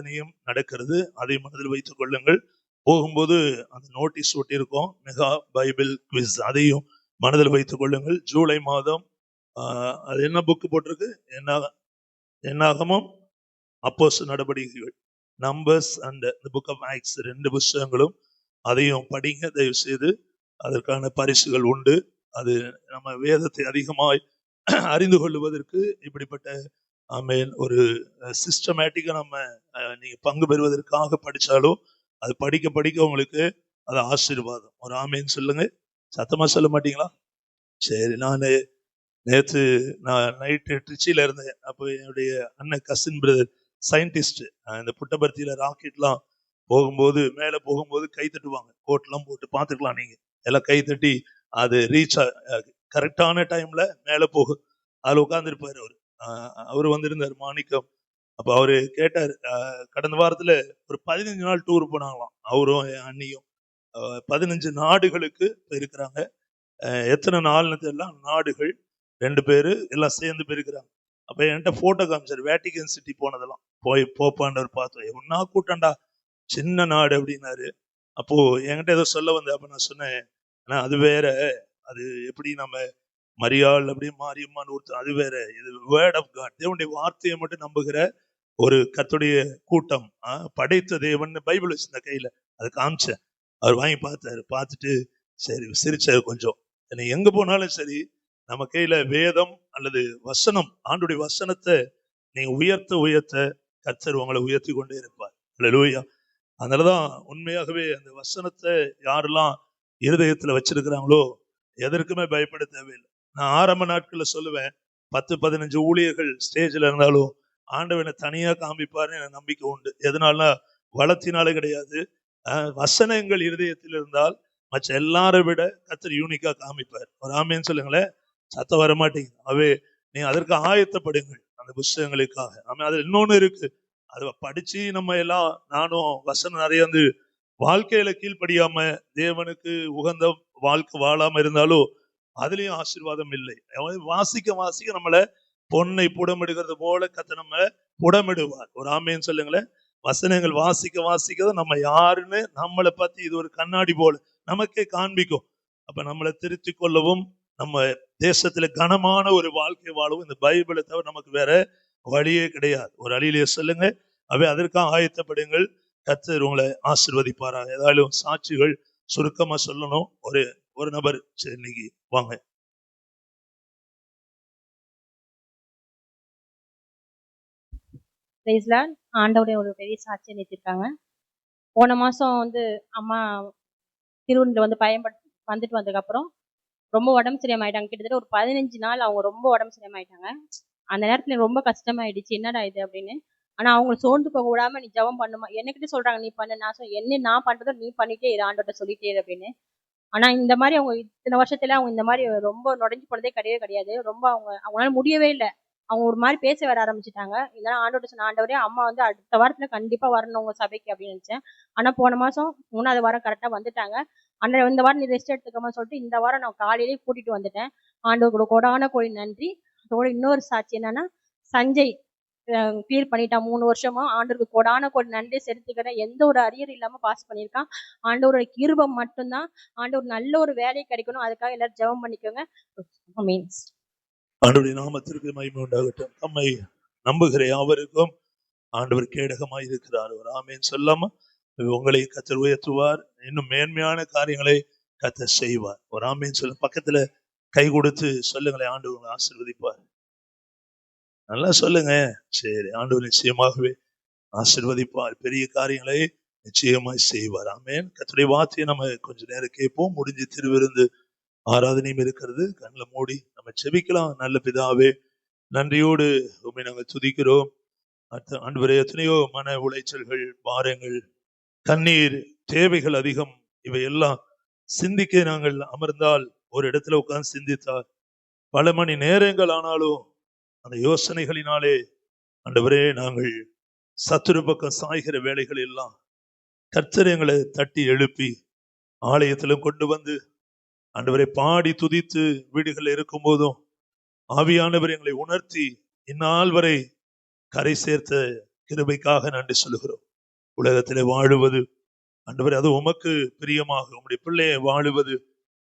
ஆராதனையும் நடக்கிறது. அதை மனதில் வைத்துக் கொள்ளுங்கள். போகும்போது அந்த நோட்டீஸ் ஒட்டியிருக்கோம், மெகா பைபிள் குவிஸ், அதையும் மனதில் வைத்துக் கொள்ளுங்கள். ஜூலை மாதம் அது என்ன புக்கு போட்டிருக்கு? என்னாகமம், அப்போஸ்தலர் நடபடிக்கைகள், numbers and the book of acts, 2 புத்தகங்களும் அதையும் படிங்க தயவு செய்து. அதற்கான பரிசுகள் உண்டு. அது நம்ம வேதத்தை அதிகமாய் அறிந்து கொள்வதற்கு இப்படிப்பட்ட ஆமென் ஒரு சிஸ்டமேட்டிக்கா நம்ம நீங்க பங்கு பெறுவதற்காக படிச்சாலும் அது படிக்க படிக்க உங்களுக்கு அது ஆசீர்வாதம். ஒரு ஆமேன்னு சொல்லுங்க. சத்தமா சொல்ல மாட்டீங்களா? சரி, நான் நைட்டு ட்ரிச்சியில இருந்தேன். அப்போ என்னுடைய அண்ணன் கசின் பிரதர் சயின்டிஸ்ட், இந்த புட்டபர்த்தியில ராக்கெட்லாம் போகும்போது மேலே போகும்போது கை தட்டுவாங்க, கோட்லாம் போட்டு பார்த்துக்கலாம், நீங்க எல்லாம் கை தட்டி அது ரீச் கரெக்டான டைம்ல மேலே போகும். அதில் உட்காந்துருப்பாரு அவர் வந்திருந்தார் மாணிக்கம். அப்போ அவரு கேட்டார், கடந்த வாரத்துல ஒரு 15 நாள் டூர் போனாங்களாம் அவரும் என் அண்ணியும். 15 நாடுகளுக்கு போயிருக்கிறாங்க. எத்தனை நாள்னு தெரியல, நாடுகள் 2 பேரு எல்லாம் சேர்ந்து போயிருக்கிறாங்க. அப்ப என்கிட்ட போட்டோ காமிச்சார், வேட்டிகன் சிட்டி போனதெல்லாம். போப்பாண்டவர் பார்த்தோம், ஒன்னா கூட்டண்டா, சின்ன நாடு அப்படின்னாரு. அப்போ என்கிட்ட ஏதோ சொல்ல வந்த, அப்ப நான் சொன்னேன், அது வேற, அது எப்படி நம்ம மரியாள் அப்படியே மாரியம்மான்னு ஒருத்தர், அது வேற, இது வேர்ட் ஆஃப் காட், தேவனுடைய வார்த்தையை மட்டும் நம்புகிற ஒரு கர்த்தருடைய கூட்டம், படைத்த தேவன் பைபிள் வச்சிருந்த கையில, அதை காமிச்சேன். அவர் வாங்கி பார்த்தாரு. பார்த்துட்டு சரி சிரிச்சாரு கொஞ்சம். என்னை எங்க போனாலும் சரி, நம்ம கையில வேதம் அல்லது வசனம், ஆண்டுடைய வசனத்தை நீங்க உயர்த்த உயர்த்த கர்த்தர் உங்களை உயர்த்தி கொண்டே இருப்பார். அல்லேலூயா. அதனாலதான் உண்மையாகவே அந்த வசனத்தை யாரெல்லாம் இருதயத்துல வச்சிருக்கிறாங்களோ எதற்குமே பயப்பட தேவையில்லை. நான் ஆரம்ப நாட்கள்ல சொல்லுவேன், 10-15 ஊழியர்கள் ஸ்டேஜ்ல இருந்தாலும் ஆண்டவனை தனியா காமிப்பாருன்னு எனக்கு நம்பிக்கை உண்டு. எதனால? வளத்தினாலே கிடையாது. வசனங்கள் இருதயத்தில் இருந்தால் மற்ற எல்லாரை விட கர்த்தர் யூனிக்கா காமிப்பார். ஒரு ஆமேன்னு சொல்லுங்களேன். சத்தம் வர மாட்டேங்குது. அவே நீ அதற்கு ஆயத்தப்படுங்கள் அந்த புஸ்தகங்களுக்காக. ஆமா, அது இன்னொன்னு இருக்கு, அதை படிச்சு நம்ம எல்லாம், நானும் வசனம் நிறைய வந்து வாழ்க்கையில கீழ்ப்படியாம தேவனுக்கு உகந்த வாழ்க்கை வாழாம இருந்தாலும் அதுலயும் ஆசீர்வாதம் இல்லை. வாசிக்க வாசிக்க நம்மளை பொன்னை புடமிடுகிறது போல கர்த்தர் நம்ம புடமிடுவார். ஒரு ஆமேன்னு சொல்லுங்களேன். வசனங்கள் வாசிக்க வாசிக்க நம்ம யாருன்னு நம்மளை பத்தி இது ஒரு கண்ணாடி போல நமக்கே காண்பிக்கும். அப்ப நம்மளை திருத்தி கொள்ளவும், நம்ம தேசத்துல கனமான ஒரு வாழ்க்கை வாழவும் இந்த பைபிளை தவிர நமக்கு வேற வழியே கிடையாது. ஒரு அழியிலேயே சொல்லுங்க. அதற்காக ஆயத்தப்படுங்கள். கர்த்தர் உங்களை ஆசீர்வதிப்பாராக. ஏதாலும் சாட்சிகள் சுருக்கமா சொல்லணும். ஒரு நபர் இன்னைக்கு வாங்க. ஆண்டவருடைய ஒரு பெரிய சாட்சியை நிறுத்திருக்காங்க. போன மாசம் வந்து அம்மா திருவண்ணூர்ல வந்து வந்துட்டு வந்ததுக்கு அப்புறம் ரொம்ப உடம்பு சரியாம ஆயிட்டாங்க. கிட்டத்தட்ட ஒரு 15 நாள் அவங்க ரொம்ப உடம்பு சரியாம ஆயிட்டாங்க. அந்த நேரத்துல ரொம்ப கஷ்டமாயிடுச்சு, என்னடா இது அப்படின்னு. ஆனா அவங்க சோர்ந்து போக விடாம, நீ ஜெபம் பண்ணுமா, என்னகிட்ட சொல்றாங்க நீ பண்ணு, நான் பண்றதோ நீ பண்ணிட்டே இரு, ஆண்டவர்கிட்ட சொல்லிட்டே இரு அப்படின்னு. ஆனா இந்த மாதிரி அவங்க இத்தனை வருஷத்துல அவங்க இந்த மாதிரி ரொம்ப நுழைஞ்சு போனதே கிடையாது. ரொம்ப அவங்களால முடியவே இல்லை. அவங்க ஒரு மாதிரி பேச வர ஆரம்பிச்சுட்டாங்க. இதெல்லாம் ஆண்டவர்கிட்ட சொன்ன, ஆண்டவரே அம்மா வந்து அடுத்த வாரத்துல கண்டிப்பா வரணும் உங்க சபைக்கு அப்படின்னு நினைச்சேன். ஆனா போன மாசம் 3வது வாரம் கரெக்டா வந்துட்டாங்க. இந்த வாரம் நீ ரெஸ்ட் எடுத்துக்கமா சொல்லிட்டு இந்த வாரம் நான் காலையிலேயே கூட்டிட்டு வந்துட்டேன். ஆண்டவரோட கொடான கோடி நன்றி. அதோட இன்னொரு சாட்சி என்னன்னா, சஞ்சய் கிளியர் பண்ணிட்டான் 3 வருஷமா. ஆண்டவருக்கு கொடான கோடி நன்றி செலுத்திக்கிறேன். எந்த ஒரு அரியர் இல்லாம பாஸ் பண்ணியிருக்கான். ஆண்டவரோட கிருபை மட்டும்தான். ஆண்டவர் நல்ல ஒரு வேலை கிடைக்கணும், அதுக்காக எல்லாரும் ஜெபம் பண்ணிக்கோங்க. ஆண்டவருடைய நாமத்திற்கு மகிமை உண்டாகட்டும். நம்மை நம்புகிற யாவருக்கும் ஆண்டவர் கேடகமாய் இருக்கிறார். ஒரு ஆமேன் சொல்லாம உங்களை கர்த்தர் உயர்த்துவார். இன்னும் மேன்மையான காரியங்களை கர்த்தர் செய்வார். ஒரு ஆமேன் சொல்ல, பக்கத்துல கை கொடுத்து சொல்லுங்களேன், ஆண்டவர் உங்களை ஆசீர்வதிப்பார். நல்லா சொல்லுங்க. சரி, ஆண்டவர் நிச்சயமாகவே ஆசீர்வதிப்பார். பெரிய காரியங்களை நிச்சயமாய் செய்வார். ஆமேன். கர்த்தருடைய வார்த்தையை நம்ம கொஞ்ச நேரம் கேட்போம். முடிஞ்சு திருவிருந்து ஆராதனையும் இருக்கிறது. கண்களை மூடி நம்ம செபிக்கலாம். நல்ல பிதாவே, நன்றியோடு உண்மை நாங்கள் துதிக்கிறோம். ஆண்டவரே, எத்தனையோ மன உளைச்சல்கள், பாரங்கள், கண்ணீர், தேவைகள் அதிகம், இவை எல்லாம் சிந்திக்க நாங்கள் அமர்ந்தால், ஒரு இடத்துல உட்கார்ந்து சிந்தித்தால் பல மணி நேரங்கள் ஆனாலும் அந்த யோசனைகளினாலே ஆண்டவரே நாங்கள் சத்துரு பக்கம் சாய்கிற வேலைகள் எல்லாம் கர்த்தர் எங்களை தட்டி எழுப்பி ஆலயத்திலும் கொண்டு வந்து ஆண்டவரை பாடி துதித்து வீடுகளில் இருக்கும் போதும் ஆவியானவர் எங்களை உணர்த்தி இந்நாள் வரை கரை சேர்த்த கிருபைக்காக நன்றி சொல்லுகிறோம். உலகத்திலே வாழுவது ஆண்டவரே, அது உமக்கு பிரியமாக உம்முடைய பிள்ளையை வாழுவது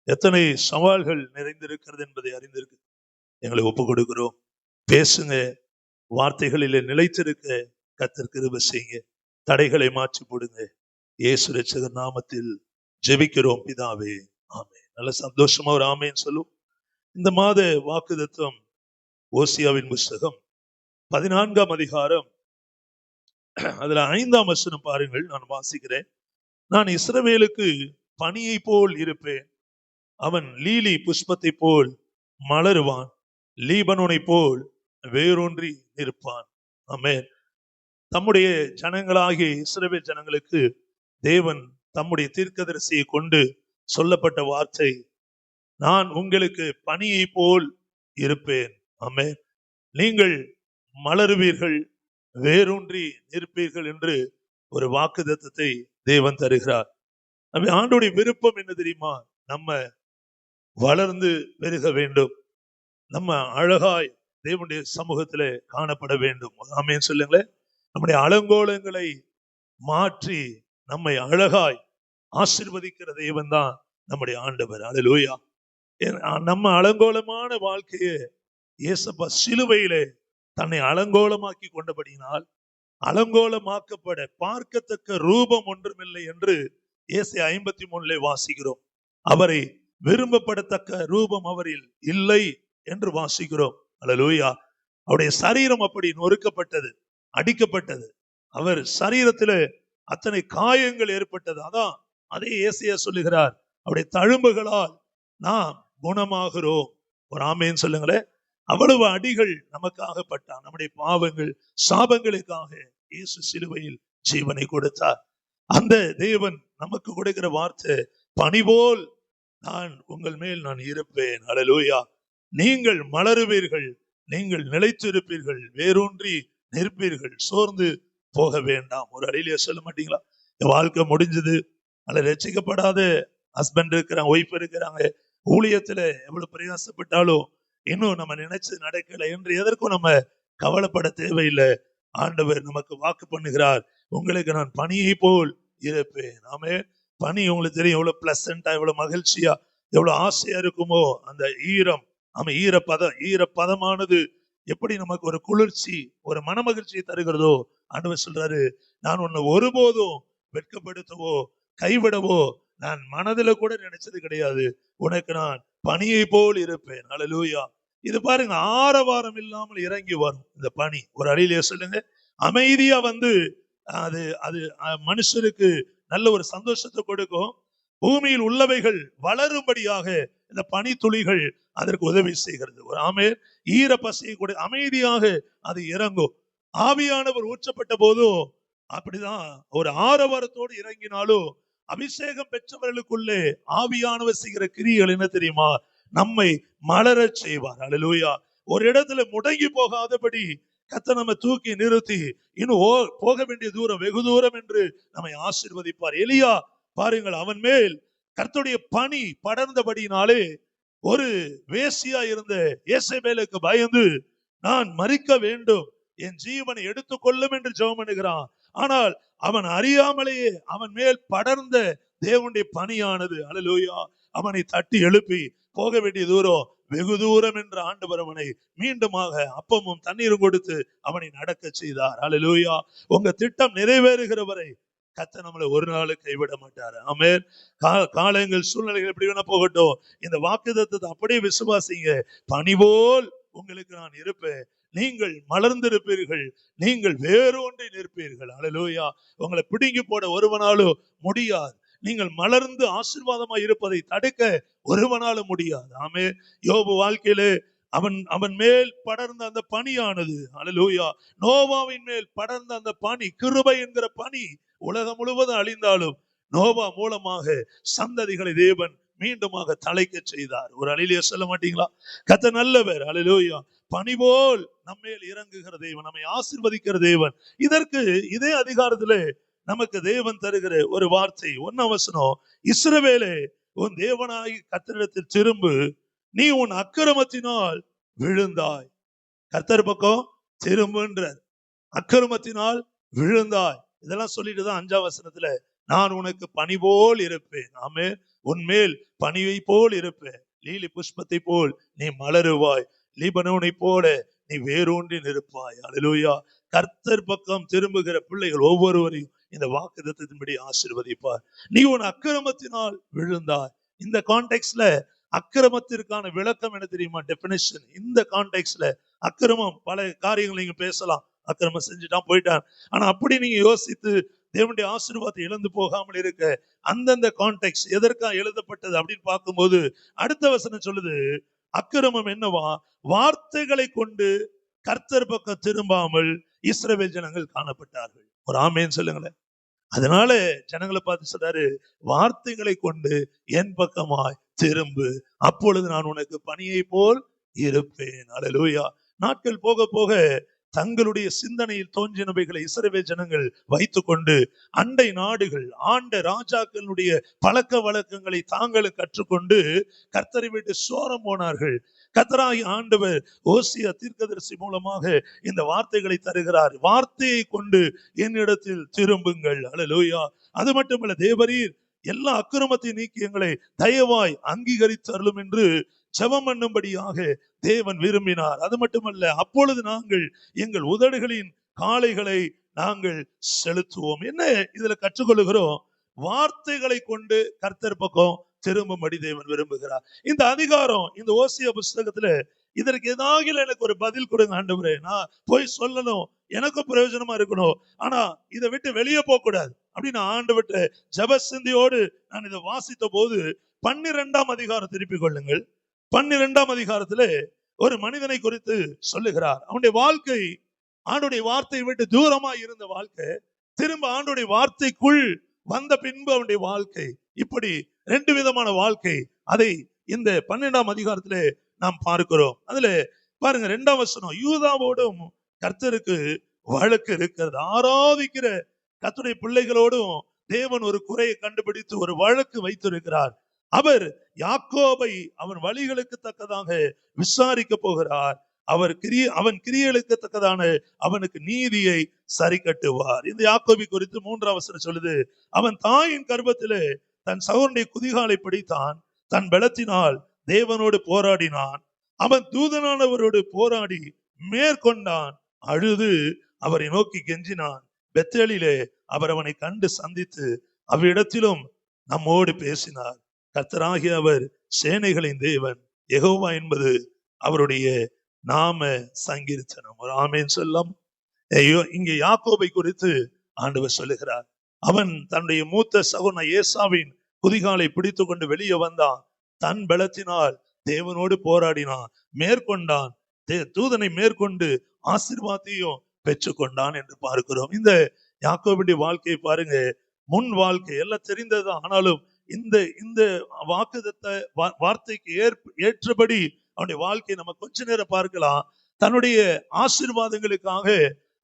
எத்தனை சவால்கள் நிறைந்திருக்கிறது என்பதை அறிந்திருக்கு எங்களை ஒப்புக் கொடுக்கிறோம். பேசுங்க, வார்த்தைகளிலே நிலைத்திருக்க கர்த்தர் கிருபை செய்யுங்க. தடைகளை மாற்றி போடுங்க. இயேசு ரட்சகர் நாமத்தில் ஜெபிக்கிறோம் பிதாவே, ஆமென். நல்ல சந்தோஷமா ஒரு ஆமென் சொல்லும். இந்த மாத வாக்குத்தத்தம் ஓசியாவின் புஸ்தகம் 14ஆம் அதிகாரம், அதுல 5ஆம் வசனம் பாருங்கள். நான் வாசிக்கிறேன். நான் இஸ்ரவேலுக்கு பனியை போல் இருப்பேன், அவன் லீலி புஷ்பத்தை போல் மலருவான், லீபனோனை போல் வேரூன்றி நிற்பான். ஆமென். தம்முடைய ஜனங்களாகிய இஸ்ரவேல் ஜனங்களுக்கு தேவன் தம்முடைய தீர்க்கதரிசியை கொண்டு சொல்லப்பட்ட வார்த்தை, நான் உங்களுக்கு பனியை போல் இருப்பேன். ஆமென். நீங்கள் மலருவீர்கள், வேரூன்றி நிற்பீர்கள் என்று ஒரு வாக்குத்தத்தத்தை தேவன் தருகிறார். ஆண்டவருடைய விருப்பம் என்ன தெரியுமா? நம்ம வளர்ந்து பெருக வேண்டும், நம்ம அழகாய் தேவனுடைய சமூகத்திலே காணப்பட வேண்டும். ஆமென் சொல்லுங்களேன். நம்முடைய அலங்கோலங்களை மாற்றி நம்மை அழகாய் ஆசீர்வதிக்கிற தேவன் தான் நம்முடைய ஆண்டவர். அல்லேலூயா. நம்ம அலங்கோலமான வாழ்க்கையை இயேசப்பா சிலுவையிலே தன்னை அலங்கோலமாக்கி கொண்டபடியினால், அலங்கோலமாக்கப்பட பார்க்கத்தக்க ரூபம் ஒன்றுமில்லை என்று ஏசாயா 53 வாசிக்கிறோம். அவரை விரும்பப்படத்தக்க ரூபம் அவரில் இல்லை என்று வாசிக்கிறோம். அல்லேலூயா. அவருடைய சரீரம் அப்படி நொறுக்கப்பட்டது, அடிக்கப்பட்டது. அவர் சரீரத்திலே அத்தனை காயங்கள் ஏற்பட்டது. அதான் அதே ஏசாயா சொல்லுகிறார், அவருடைய தழும்புகளால் நாம் குணமாகிறோம். ஒரு ஆமென் சொல்லுங்களேன். அவ்வளவு அடிகள் நமக்காக பட்டார். நம்முடைய பாவங்கள் சாபங்களுக்காக இயேசு சிலுவையில் ஜீவனை கொடுத்தார். அந்த தேவன் நமக்கு கொடுக்கிற வார்த்தை, பனிபோல் நான் உங்கள் மேல் நான் இருப்பேன். அல்லேலூயா. நீங்கள் மலருவீர்கள், நீங்கள் நிலைத்திருப்பீர்கள், வேரூன்றி நிற்பீர்கள், சோர்ந்து போக வேண்டாம். ஒரு அடியிலே சொல்ல மாட்டீங்களா? என் வாழ்க்கை முடிஞ்சது, அல்ல ரட்சிக்கப்படாத ஹஸ்பண்ட் இருக்கிறாங்க, ஒய்ஃப் இருக்கிறாங்க, ஊழியத்துல எவ்வளவு பிரயாசப்பட்டாலும் இன்னும் நம்ம நினைச்சு நடக்கல என்று எதற்கும் நம்ம கவலைப்பட தேவையில்லை. ஆண்டவர் நமக்கு வாக்கு பண்ணுகிறார், உங்களுக்கு நான் பனியை போல் இருப்பேன். ஆமே. பனி உங்களுக்கு தெரியும் எவ்வளவு பிளசண்டா, எவ்வளவு மகிழ்ச்சியா, எவ்வளவு ஆசையா இருக்குமோ. அந்த ஈரம், ஈரப்பதமானது எப்படி நமக்கு ஒரு குளிர்ச்சி, ஒரு மனமகிழ்ச்சியை தருகிறதோ, ஆண்டவர் சொல்றாரு, நான் உன்னை ஒருபோதும் வெட்கப்படுத்தவோ கைவிடவோ நான் மனதுல கூட நினைச்சது கிடையாது. உனக்கு நான் பனியை போல் இருப்பேன். அல்லேலூயா. இது பாருங்க, ஆரவாரம் இல்லாமல் இறங்கி வரும் இந்த பனி. ஒரு அடியிலே சொல்லுங்க, அமைதியா வந்து அது அது மனுஷருக்கு நல்ல ஒரு சந்தோஷத்தை கொடுக்கும். பூமியில் உள்ளவைகள் வளரும்படியாக இந்த பனி துளிகள் அதற்கு உதவி செய்கிறது. ஒரு ஆமென். ஈர பசையை கூட அமைதியாக அது இறங்கும். ஆவியானவர் ஊற்றப்பட்ட போதும் அப்படிதான் ஒரு ஆரவாரத்தோடு இறங்கினாலும், அபிஷேகம் பெற்றவர்களுக்குள்ளே ஆவியானவர் செய்கிற கிரியைகள் என்ன தெரியுமா? நம்மை மலரச் செய்வார். அல்லேலூயா. ஒரு இடத்துல முடங்கி போகாதபடி கர்த்தர் நம்ம தூக்கி நிறுத்தி இன்னும் போக வேண்டிய தூரம் வெகு தூரம் என்று நம்மை ஆசீர்வதிப்பார். எலியா பாருங்கள், அவன் மேல் கர்த்தருடைய பனி படர்ந்தபடினாலே ஒரு வேசியா இருந்த யேசபேலுக்கு பயந்து, நான் மரிக்க வேண்டும், என் ஜீவனை எடுத்துக்கொள்ளும் என்று ஜெபம் பண்ணுகிறான். ஆனால் அவன் அறியாமலேயே அவன் மேல் படர்ந்த தேவனுடைய பனியானது, அல்லேலூயா, அவனை தட்டி எழுப்பி போக வேண்டிய தூரம் வெகு தூரம் என்று ஆண்டவர் அவனை மீண்டுமாக அப்பமும் தண்ணீரும் கொடுத்து அவனை நடக்க செய்தார். அல்லேலூயா. உங்க திட்டம் நிறைவேறுகிற வரை கர்த்தர் நம்மளை ஒரு நாள் கைவிட மாட்டாரு. ஆமென். காலங்கள் சூழ்நிலைகள் எப்படி வேணா போகட்டும், இந்த வாக்குத்தத்தத்தை அப்படியே விசுவாசிங்க. பனிபோல் உங்களுக்கு நான் இருப்பேன், நீங்கள் மலர்ந்திருப்பீர்கள், நீங்கள் வேரூன்றி நிற்பீர்கள். அல்லேலூயா. உங்களை பிடுங்கி போட ஒருவனாலும் முடியாது. நீங்கள் மலர்ந்து ஆசீர்வாதமாய் இருப்பதை தடுக்க ஒருவனாலும் முடியாது. ஆமே. யோபு வாழ்க்கையிலே அவன் மேல் படர்ந்த அந்த பனியானது, அல்லேலூயா, நோவாவின் மேல் படர்ந்த அந்த பனி, கிருபை என்கிற பனி உலகம் முழுவதும் அழிந்தாலும் நோவா மூலமாக சந்ததிகளை தேவன் மீண்டுமாக தலைக்க செய்தார். ஒரு அழிலிய சொல்ல மாட்டீங்களா? கர்த்தர் நல்லவர். அல்லேலூயா. பனி போல் நம்மேல் இறங்குகிற தேவன், நம்மை ஆசீர்வதிக்கிற தேவன். இதற்கு இதே அதிகாரத்திலே நமக்கு தேவன் தருகிற ஒரு வார்த்தை, 1 வசனம், இஸ்ரவேலே, உன் தேவனாகி கர்த்தரிடத்தில் திரும்பு, நீ உன் அக்கிரமத்தினால் விழுந்தாய். கர்த்தர் பக்கம் திரும்புன்றார். அக்கிரமத்தினால் விழுந்தாய். இதெல்லாம் சொல்லிட்டு தான் 5ஆம் வசனத்துல நான் உனக்கு பனி போல் இருப்பேன். ஆமே, உன்மேல் பனியை போல் இருப்பேன். லீலி புஷ்பத்தை போல் நீ மலருவாய். லீபனோனை போல நீ வேரூன்றி நிற்பாய். அல்லேலூயா. கர்த்தர் பக்கம் திரும்புகிற பிள்ளைகள் ஒவ்வொருவரையும் இந்த வாக்குத்தத்தத்தின்படி ஆசீர்வதிப்பார். நீ உன் அக்கிரமத்தினால் விழுந்தாய். இந்த கான்டெக்ஸ்ட்ல அக்கிரமத்திற்கான விளக்கம் என்ன தெரியுமா? டெபினிஷன். இந்த கான்டெக்ஸ்ட்ல அக்கிரமம் பல காரியங்கள் நீங்க பேசலாம். அக்கிரமம் செஞ்சுட்டான் போயிட்டான். ஆனா அப்படி நீங்க யோசித்து தேவனுடைய ஆசீர்வாதத்தை இழந்து போகாமல் இருக்க அந்தந்த கான்டெக்ஸ்ட் எதற்காக எழுதப்பட்டது அப்படின்னு பார்க்கும்போது அடுத்த வசனம் சொல்லுது, அக்கிரமம் என்னவா? வார்த்தைகளை கொண்டு கர்த்தர் பக்கம் திரும்பாமல் இஸ்ரவேல் ஜனங்கள் காணப்பட்டார்கள். ஒரு ஆமேன்னு சொல்லுங்களேன். அதனால ஜனங்களை பார்த்து சொல்றாரு, வார்த்தைகளை கொண்டு என் பக்கமாய் திரும்பு, அப்பொழுது நான் உனக்கு பனியை போல் இருப்பேன். அல்லேலூயா. நாட்கள் போக போக தங்களுடைய சிந்தனையில் தோன்றினவைகளை இஸ்ரவேல் ஜனங்கள் வைத்துக்கொண்டு அண்டை நாடுகள் ஆண்ட ராஜாக்களுடைய பழக்க வழக்கங்களை தாங்களும் கற்றுக்கொண்டு கர்த்தரை விட்டு சோரம் போனார்கள். கர்த்தராகிய ஆண்டவர் ஓசியா தீர்க்கதரிசி மூலமாக இந்த வார்த்தைகளை தருகிறார். வார்த்தையை கொண்டு என்னிடத்தில் திரும்புங்கள். அல்லேலூயா. அது மட்டுமல்ல, தேவரீர் எல்லா அக்கிரமத்தை நீக்கி எங்களை தயவாய் அங்கீகரித்து அருளும் என்று ஜெபம் பண்ணும்படியாக தேவன் விரும்பினார். அது மட்டுமல்ல, அப்பொழுது நாங்கள் எங்கள் உதடுகளின் காளைகளை நாங்கள் செலுத்துவோம். என்ன இதுல கற்றுக்கொள்ளுகிறோம்? வார்த்தைகளை கொண்டு கர்த்தர் பக்கம் திரும்பும்படி தேவன் விரும்புகிறார். இந்த அதிகாரம் இந்த ஓசியா புஸ்தகத்துல இதற்கு ஏதாவது எனக்கு ஒரு பதில் கொடுங்க ஆண்டவரே. நான் போய் சொல்லணும், எனக்கும் பிரயோஜனமா இருக்கணும், ஆனா இதை விட்டு வெளியே போக கூடாது அப்படின்னு ஆண்டவர்கிட்ட ஜெப சிந்தையோடு நான் இதை வாசித்த போது 12ஆம் அதிகாரம் திருப்பிக் கொள்ளுங்கள். 12ஆம் அதிகாரத்துல ஒரு மனிதனை குறித்து சொல்லுகிறார். அவனுடைய வாழ்க்கை ஆண்டுடைய வார்த்தையை விட்டு தூரமா இருந்த வாழ்க்கை, திரும்ப ஆண்டுடைய வார்த்தைக்குள் வந்த பின்பு அவனுடைய வாழ்க்கை, இப்படி 2 விதமான வாழ்க்கை. அதை இந்த 12ஆம் அதிகாரத்துல நாம் பார்க்கிறோம். அதுல பாருங்க 2ஆம் வசனம், யூதாவோடும் கர்த்தருக்கு வழக்கு இருக்கிறது. ஆராதிக்கிற கர்த்தருடைய பிள்ளைகளோடும் தேவன் ஒரு குறையை கண்டுபிடித்து ஒரு வழக்கு வைத்திருக்கிறார். அவர் யாக்கோபை அவன் வழிகளுக்கு தக்கதாக விசாரிக்க போகிறார். அவன் கிரியைகளுக்கு தக்கதான அவனுக்கு நீதியை சரி கட்டுவார். இந்த யாக்கோபை குறித்து 3ஆம் வசனம் சொல்லுது, அவன் தாயின் கர்ப்பத்திலே தன் சகோதரனுடைய குதிகாலை பிடித்தான், தன் பலத்தினால் தேவனோடு போராடினான், அவன் தூதனானவரோடு போராடி மேற்கொண்டான், அழுது அவரை நோக்கி கெஞ்சினான். பெத்தேலிலே அவர் அவனை கண்டு சந்தித்து அவ்விடத்திலும் நம்மோடு பேசினார். கர்த்தராகிய அவர் சேனைகளின் தேவன், யெகோவா என்பது அவருடைய நாம சங்கீர்த்தனம். ஒரு ஆமேன் சொல்லலாம். இங்கே யாக்கோபை குறித்து ஆண்டவர் சொல்லுகிறார். அவன் தன்னுடைய மூத்த சகோதரன் ஏசாவின் குதிகாலை பிடித்து கொண்டு வெளியே வந்தான், தன் பலத்தினால் தேவனோடு போராடினான், மேற்கொண்டான், தூதனை மேற்கொண்டு ஆசீர்வாதத்தையும் பெற்றுக்கொண்டான் என்று பார்க்கிறோம். இந்த யாக்கோபுடைய வாழ்க்கையை பாருங்க, முன் வாழ்க்கை எல்லாம் தெரிந்ததுதான். ஆனாலும் இந்த இந்த வாக்குத்தத்த வார்த்தைக்கு ஏற்றபடி அவனுடைய வாழ்க்கையை நம்ம கொஞ்ச நேரம் பார்க்கலாம். தன்னுடைய ஆசீர்வாதங்களுக்காக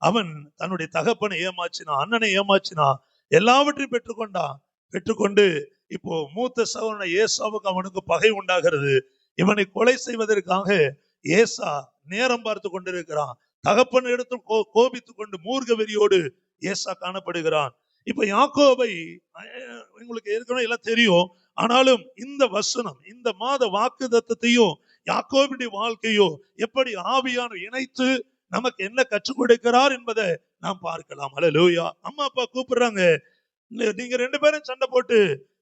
அவன் தன்னுடைய தகப்பனை ஏமாற்றினான், அண்ணனை ஏமாற்றினான், எல்லாவற்றையும் பெற்றுக்கொண்டு இப்போ மூத்த சகோதரன் ஏசாவுக்கு அவனுக்கு பகை உண்டாகிறது. இவனை கொலை செய்வதற்காக ஏசா நேரம் பார்த்து கொண்டிருக்கிறான். தகப்பன் எடுத்து கோபித்துக் கொண்டு மூர்க்க வெறியோடு ஏசா காணப்படுகிறான். இப்ப யாக்கோபை உங்களுக்கு ஏற்கனவே எல்லாம் தெரியும். ஆனாலும் இந்த வசனம், இந்த மாத வாக்குத்தத்தத்தையும் யாக்கோபுடைய வாழ்க்கையோ எப்படி ஆவியான இணைத்து நமக்கு என்ன கற்றுக் கொடுக்கிறார் என்பதை நாம் பார்க்கலாம். அல்லேலூயா. அம்மா அப்பா கூப்பிடுறாங்க, நீங்க 2 பேரும் சண்டை போட்டு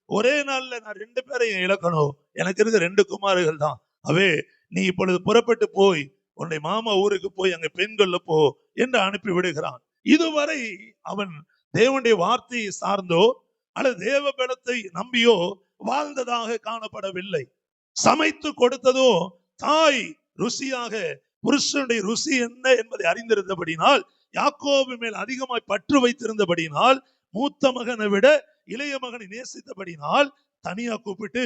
ஒரே நாள்ல நான் 2 பேரையும் இழக்கணும், எனக்கு இருக்க 2 குமாரர்கள் தான், அவே நீ இப்பொழுது புறப்பட்டு போய் உன்னுடைய மாமா ஊருக்கு போய் அங்க பெண்கள்ல போ என்று அனுப்பி விடுகிறான். இதுவரை அவன் தேவனுடைய வார்த்தையை சார்ந்தோ அல்லது தேவ பலத்தை நம்பியோ வாழ்ந்ததாக காணப்படவில்லை. சமைத்து கொடுத்ததோ தாய் ருசியாக, புருஷனுடைய ருசி என்ன என்பதை அறிந்திருந்தபடினால், யாக்கோபு மேல் அதிகமாய் பற்று வைத்திருந்தபடினால், மூத்த மகனை விட இளைய மகனை நேசித்தபடினால் தனியா கூப்பிட்டு,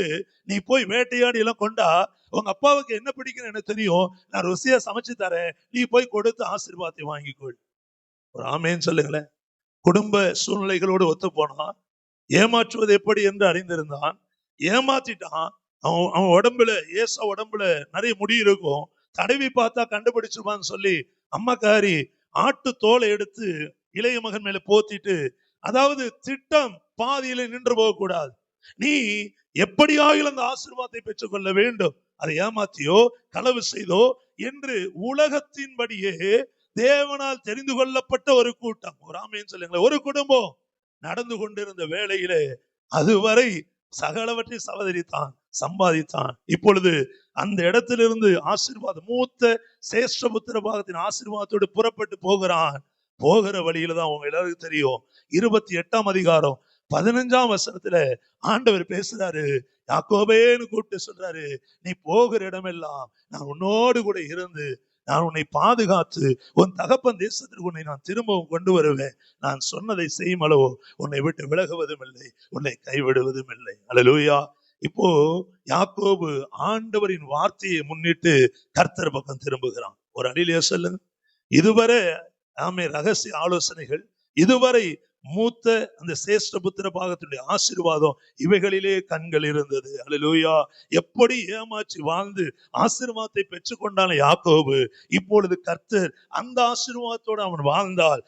நீ போய் வேட்டையாடி எல்லாம் கொண்டா, உங்க அப்பாவுக்கு என்ன பிடிக்கும் எனக்கு தெரியும், நான் ருசியா சமைச்சு தரேன், நீ போய் கொடுத்து ஆசீர்வாதத்தை வாங்கிக்கொள். ஒரு ஆமேன்னு சொல்லுங்களேன். குடும்ப சூழ்நிலைகளோடு ஒத்து போனா ஏமாற்றுவது எப்படி என்று அறிந்திருந்தான், ஏமாத்திட்டான். அவன் உடம்புல, ஏசா உடம்புல நிறைய முடி இருக்கும், தடவி பார்த்தா கண்டுபிடிச்சிருவான்னு சொல்லி அம்மாக்காரி ஆட்டு தோலை எடுத்து இளைய மகன் மேல போத்திட்டு, அதாவது திட்டம் பாதியில நின்று போக கூடாது. நீ எப்படியாகிலும் அந்த ஆசீர்வாதத்தை பெற்றுக்கொள்ள வேண்டும். அதை ஏமாத்தியோ களவு செய்தோ என்று உலகத்தின்படியே தேவனால் தெரிந்து கொள்ளப்பட்ட ஒரு கூட்டம், ஒரு ஆமேன்னு சொல்லுங்களேன், ஒரு குடும்பம் நடந்து கொண்டிருந்த வேளையிலே அதுவரை சகலவற்றை சவதரித்தான், சம்பாதித்தான். இப்பொழுது அந்த இடத்திலிருந்து ஆசீர்வாதம், மூத்த சேஷ்டபுத்திர பாகத்தின் ஆசீர்வாதத்தோடு புறப்பட்டு போகிறான். போகிற வழியில தான் உங்க எல்லாருக்கும் தெரியும், 28ஆம் அதிகாரம் 15ஆம் வசனத்துல ஆண்டவர் பேசுறாரு. யாக்கோபேன்னு கூப்பிட்டு சொல்றாரு, நீ போகிற இடமெல்லாம் நான் உன்னோடு கூட இருந்து நான் உன்னை பாதுகாத்து உன் தகப்பன் தேசத்திற்கு உன்னை நான் திரும்பவும் கொண்டு வருவேன். நான் சொன்னதை செய்யும் அளவோ உன்னை விட்டு விலகுவதும் இல்லை, உன்னை கைவிடுவதும் இல்லை. அல்லேலூயா. இப்போ யாக்கோபு ஆண்டவரின் வார்த்தையை முன்னிட்டு கர்த்தர் பக்கம் திரும்புகிறான். ஒரு அடியிலே சொல்லுங்க. இதுவரை ஆமே ரகசிய ஆலோசனைகள், இதுவரை மூத்த அந்த சேஷ்ட புத்திர பாகத்தினுடைய ஆசீர்வாதம், இவைகளிலே கண்கள் இருந்தது. அல்லேலூயா. எப்படி ஏமாற்றி வாழ்ந்து ஆசீர்வாதத்தை பெற்றுக்கொண்டான யாக்கோபு, இப்பொழுது கர்த்தர் அந்த ஆசீர்வாதத்தோடு அவன் வாழ்ந்தால்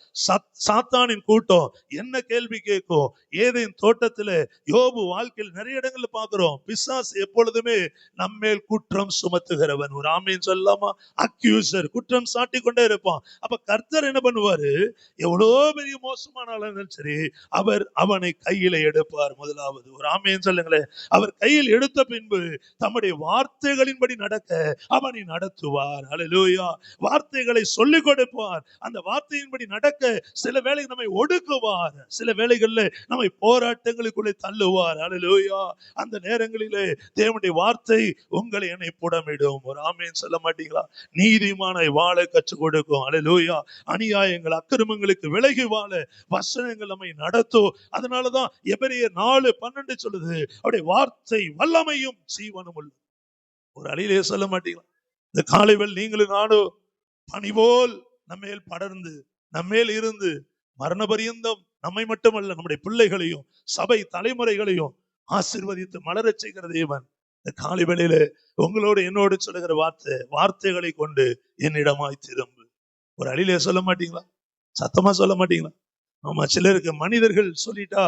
சாத்தானின் கூட்டம் என்ன கேள்வி கேட்கும்? ஏதேன் தோட்டத்துல யோபு வாழ்க்கையில் நிறைய இடங்கள்ல பாக்குறோம், பிசாசு எப்பொழுதுமே நம்மேல் குற்றம் சுமத்துகிறவன். ஒரு ஆமீன் சொல்லாமா? அக்யூசர், குற்றம் சாட்டி கொண்டே இருப்பான். அப்ப கர்த்தர் என்ன பண்ணுவாரு? எவ்வளவு பெரிய மோசமான சரி, அவர் அவனை கையில எடுப்பார். முதலாவது ஒரு ஆமேன் சொல்லுங்களேன். அவர் கையில் எடுத்த பின்பு தம்முடைய வார்த்தைகளின்படி நடக்க அவனை நடத்துவார். அல்லேலூயா. வார்த்தைகளை சொல்லிக் கொடுப்பார். அந்த வார்த்தையின்படி நடக்க சில வேளை நம்மை ஒடுக்குவார், சில வேளைகள்ல நம்மை போராட்டங்களுக்குள்ளே தள்ளுவார். அல்லேலூயா. அந்த நேரங்களிலே தேவனுடைய வார்த்தை உங்களை என்னை புடமிடும். ஒரு ஆமேன் சொல்ல மாட்டீங்களா? நீதிமானை வாழ கற்றுக் கொடுக்கும். அல்லேலூயா. அநியாயங்கள் அக்கிரமங்களுக்கு விலகி வாழ வசனங்கள் நம்மை நடத்தும். அதனாலதான் எபிரேயர் 4:12 சொல்லுது, அவருடைய வார்த்தை வல்லமையும் ஜீவனும் உள்ள. ஒரு அழியிலே சொல்ல மாட்டீங்களா? இந்த காலைவெள் நீங்களும் நானும் பனி போல் நம்மேல் படர்ந்து நம்மேல் இருந்து மரண பரியந்தம் நம்மை மட்டுமல்ல நம்முடைய பிள்ளைகளையும் சபை தலைமுறைகளையும் ஆசீர்வதித்து மலரச் செய்கிற தேவன் இந்த காலை வேளையில உங்களோடு என்னோடு சொல்லுகிற வார்த்தைகளை கொண்டு என்னிடமாய் திரும்பு. ஒரு அழியிலே சொல்ல மாட்டீங்களா? சத்தமா சொல்ல மாட்டீங்களா? ஆமா, சிலருக்கு மனிதர்கள் சொல்லிட்டா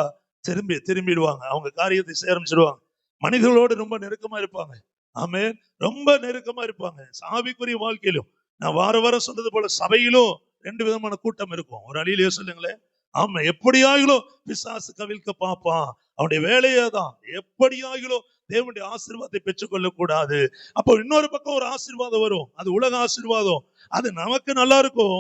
திரும்பிடுவாங்க, அவங்க காரியத்தை செய்ய ஆரம்பிச்சிடுவாங்க. மனிதர்களோடு ரொம்ப நெருக்கமா இருப்பாங்க. ஆமே, ரொம்ப நெருக்கமா இருப்பாங்க. ஆவிக்குரிய வாழ்க்கையிலும் நான் வாரம் சொன்னது போல சபையிலும் 2 விதமான கூட்டம் இருக்கும். ஒரு அழியிலே சொல்லுங்களேன். ஆமா, எப்படியாகிலும் பிசாசு கவிழ்க்க பார்ப்பான். அவனுடைய வேலையே தான். எப்படியாகிலும் தேவனுடைய ஆசீர்வாதத்தை பெற்றுக்கொள்ள கூடாது. அப்போ இன்னொரு பக்கம் ஒரு ஆசீர்வாதம் வரும், அது உலக ஆசீர்வாதம். அது நமக்கு நல்லா இருக்கும்,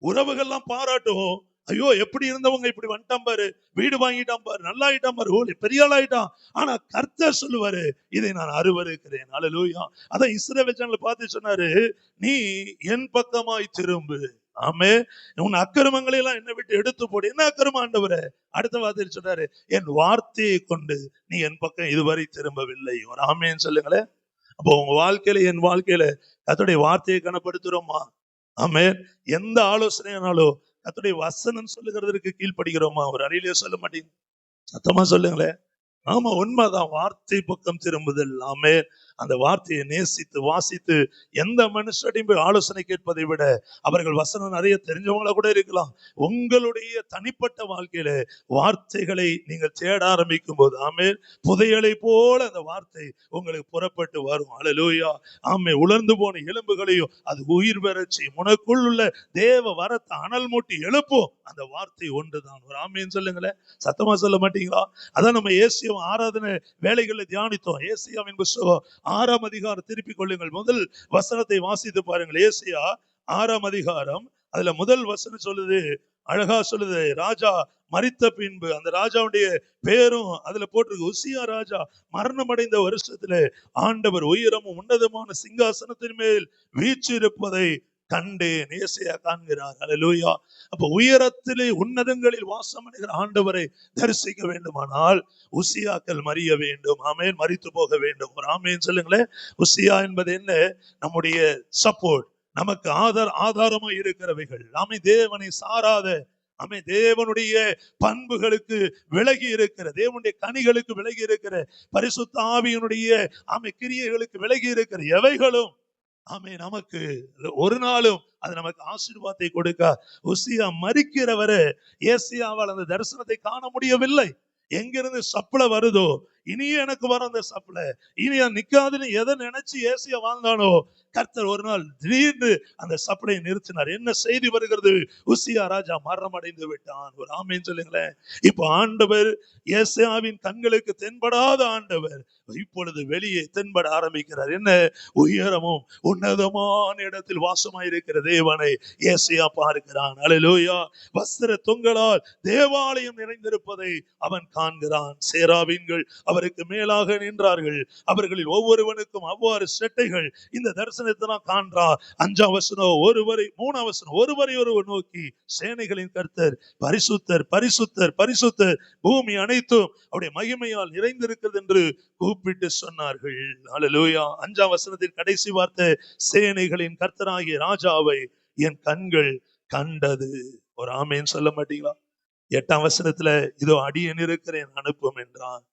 உறவுகள்லாம் பாராட்டும். ஐயோ, எப்படி இருந்தவங்க இப்படி வந்துட்டான் பாரு, வீடு வாங்கிட்டான் பாரு, நல்லா ஆயிட்டான் பாரு, பெரிய ஆள் ஆயிட்டான். ஆனா கர்த்தர் சொல்லுவாரு, இதை நான் அருவருக்கிறேன். அல்லேலூயா. அதான் இஸ்ரவேல் ஜனங்களை பார்த்து சொன்னாரு, நீ என் பக்கமாய் திரும்பு. ஆமே, உன் அக்கிரமங்களை எல்லாம் என்னை விட்டு எடுத்து போடு. என்ன அக்கிரமம் ஆண்டவரே? அடுத்த வார்த்தை சொன்னாரு, என் வார்த்தையை கொண்டு நீ என் பக்கம் இதுவரை திரும்பவில்லை. ஒரு ஆமேன்னு சொல்லுங்களேன். அப்போ உங்க வாழ்க்கையில என் வாழ்க்கையில கர்த்தருடைய வார்த்தையை கனப்படுத்துறோமா? ஆமே, எந்த ஆலோசனையானாலும் கர்த்தருடைய வசனம் சொல்லுகிறதற்கு கீழ்ப்படுகிறோமா? ஒரு அறையிலே சொல்ல மாட்டீங்க, சத்தமா சொல்லுங்களேன். ஆமா, உண்மைதான். வார்த்தை பக்கம் திரும்புதல். ஆமே, அந்த வார்த்தையை நேசித்து வாசித்து எந்த மனுஷனையும் போய் ஆலோசனை கேட்பதை விட, அவர்கள் வசனம் நிறைய தெரிஞ்சவங்களா கூட இருக்கலாம், உங்களுடைய தனிப்பட்ட வாழ்க்கையில வார்த்தைகளை நீங்கள் தேட ஆரம்பிக்கும் போது, ஆமே, புதையலை போல அந்த வார்த்தை உங்களுக்கு புறப்பட்டு வரும். அல்லேலூயா. ஆமே, உலர்ந்து போன எலும்புகளையும் அது உயிர் பெறச் செய்யும். உனக்குள் உள்ள தேவ வரத்தை அனல் மூட்டி எழுப்பும் அந்த வார்த்தை ஒன்றுதான். ஒரு ஆமேன்னு சொல்லுங்களேன். சத்தமா சொல்ல மாட்டீங்களா? அதான் நம்ம ஏசியா ஆராதனை வேலைகளை தியானித்தோம். ஏசியாவின் புத்தகம் 6ஆம் அதிகாரம் திருப்பிக் கொள்ளுங்கள். முதல் வசனத்தை வாசித்து பாருங்கள். ஏசியா 6ஆம் அதிகாரம், அதுல முதல் வசனம் சொல்லுது, அழகா சொல்லுது. ராஜா மரித்த பின்பு அந்த ராஜாவுடைய பேரும் அதுல போட்டிருக்கு. உசியா ராஜா மரணம் அடைந்த வருஷத்துல ஆண்டவர் உயரமும் உன்னதமான சிங்காசனத்தின் மேல் வீற்றிருப்பதை கண்டேன். ஏசையா காண்கிறார். அல்லேலூயா. அப்ப உயரத்திலே உன்னதங்களில் வாசம் பண்ணுகிற ஆண்டவரை தரிசிக்க வேண்டுமானால் உசியாக்கள் மறிய வேண்டும். ஆமேன், மரித்து போக வேண்டும். ஒரு ஆமேன் சொல்லுங்களேன். உசியா என்பது என்ன? நம்முடைய சப்போர்ட், நமக்கு ஆதாரமா இருக்கிறவைகள். ஆமே, தேவனை சாராத, ஆமே, தேவனுடைய பண்புகளுக்கு விலகி இருக்கிற, தேவனுடைய கனிகளுக்கு விலகி இருக்கிற, பரிசுத்த ஆவியினுடைய ஆமை கிரியைகளுக்கு விலகி இருக்கிற எவைகளும் ஆமே, நமக்கு ஒரு நாளும் அது நமக்கு ஆசீர்வாதத்தை கொடுக்க. உசியா மரிக்கிறவரை ஏசியாவால் அந்த தரிசனத்தை காண முடியவில்லை. எங்கிருந்து சப்ளை வருதோ, இனியும் எனக்கு வரும் அந்த சப்ளை, இனி நிக்காதுன்னு எதை நினைச்சு ஏசியா வாழ்ந்தானோ, கர்த்தர் ஒரு நாள் திடீர்னு அந்த சப்ளையை நிறுத்தினார். என்ன செய்தி வருகிறது? உசியா ராஜா மரணம் அடைந்து விட்டான். ஒரு ஆமேன்னு சொல்லுங்களேன். இப்போ ஆண்டவர் ஏசாயாவின் கண்களுக்கு தென்படாத ஆண்டவர் இப்பொழுது வெளியே தென்பட ஆரம்பிக்கிறார். என்ன? உயரமும் உன்னதமான இடத்தில் வாசமாயிருக்கிற தேவனை ஏசாயா பார்க்கிறான். அல்லேலூயா. வஸ்திர தொங்கலால் தேவாலயம் நிறைந்திருப்பதை அவன் காண்கிறான். சேராபீன்கள் அவருக்கு மேலாக நின்றார்கள். அவர்களில் ஒவ்வொருவனுக்கும் அவ்வாறு செட்டைகள். இந்த தரிசனத்தை நான் காண்றார். 5ஆம் வசனம், ஒருவரை 3ஆம் வசனம், ஒருவரை ஒருவர் நோக்கி சேனைகளின் கர்த்தர் பரிசுத்தர் பரிசுத்தர் பரிசுத்தர், பூமி அனைத்தும் அவருடைய மகிமையால் நிறைந்திருக்கிறது என்று கூப்பிட்டு சொன்னார்கள். அல்லேலூயா. 5ஆம் வசனத்தின் கடைசி வார்த்தை, சேனைகளின் கர்த்தராகிய ராஜாவை என் கண்கள் கண்டது. ஒரு ஆமேன்னு சொல்ல மாட்டீங்களா? 8ஆம் வசனத்துல, இதோ அடியேன் இருக்கிறேன் அனுப்பும் என்றான்.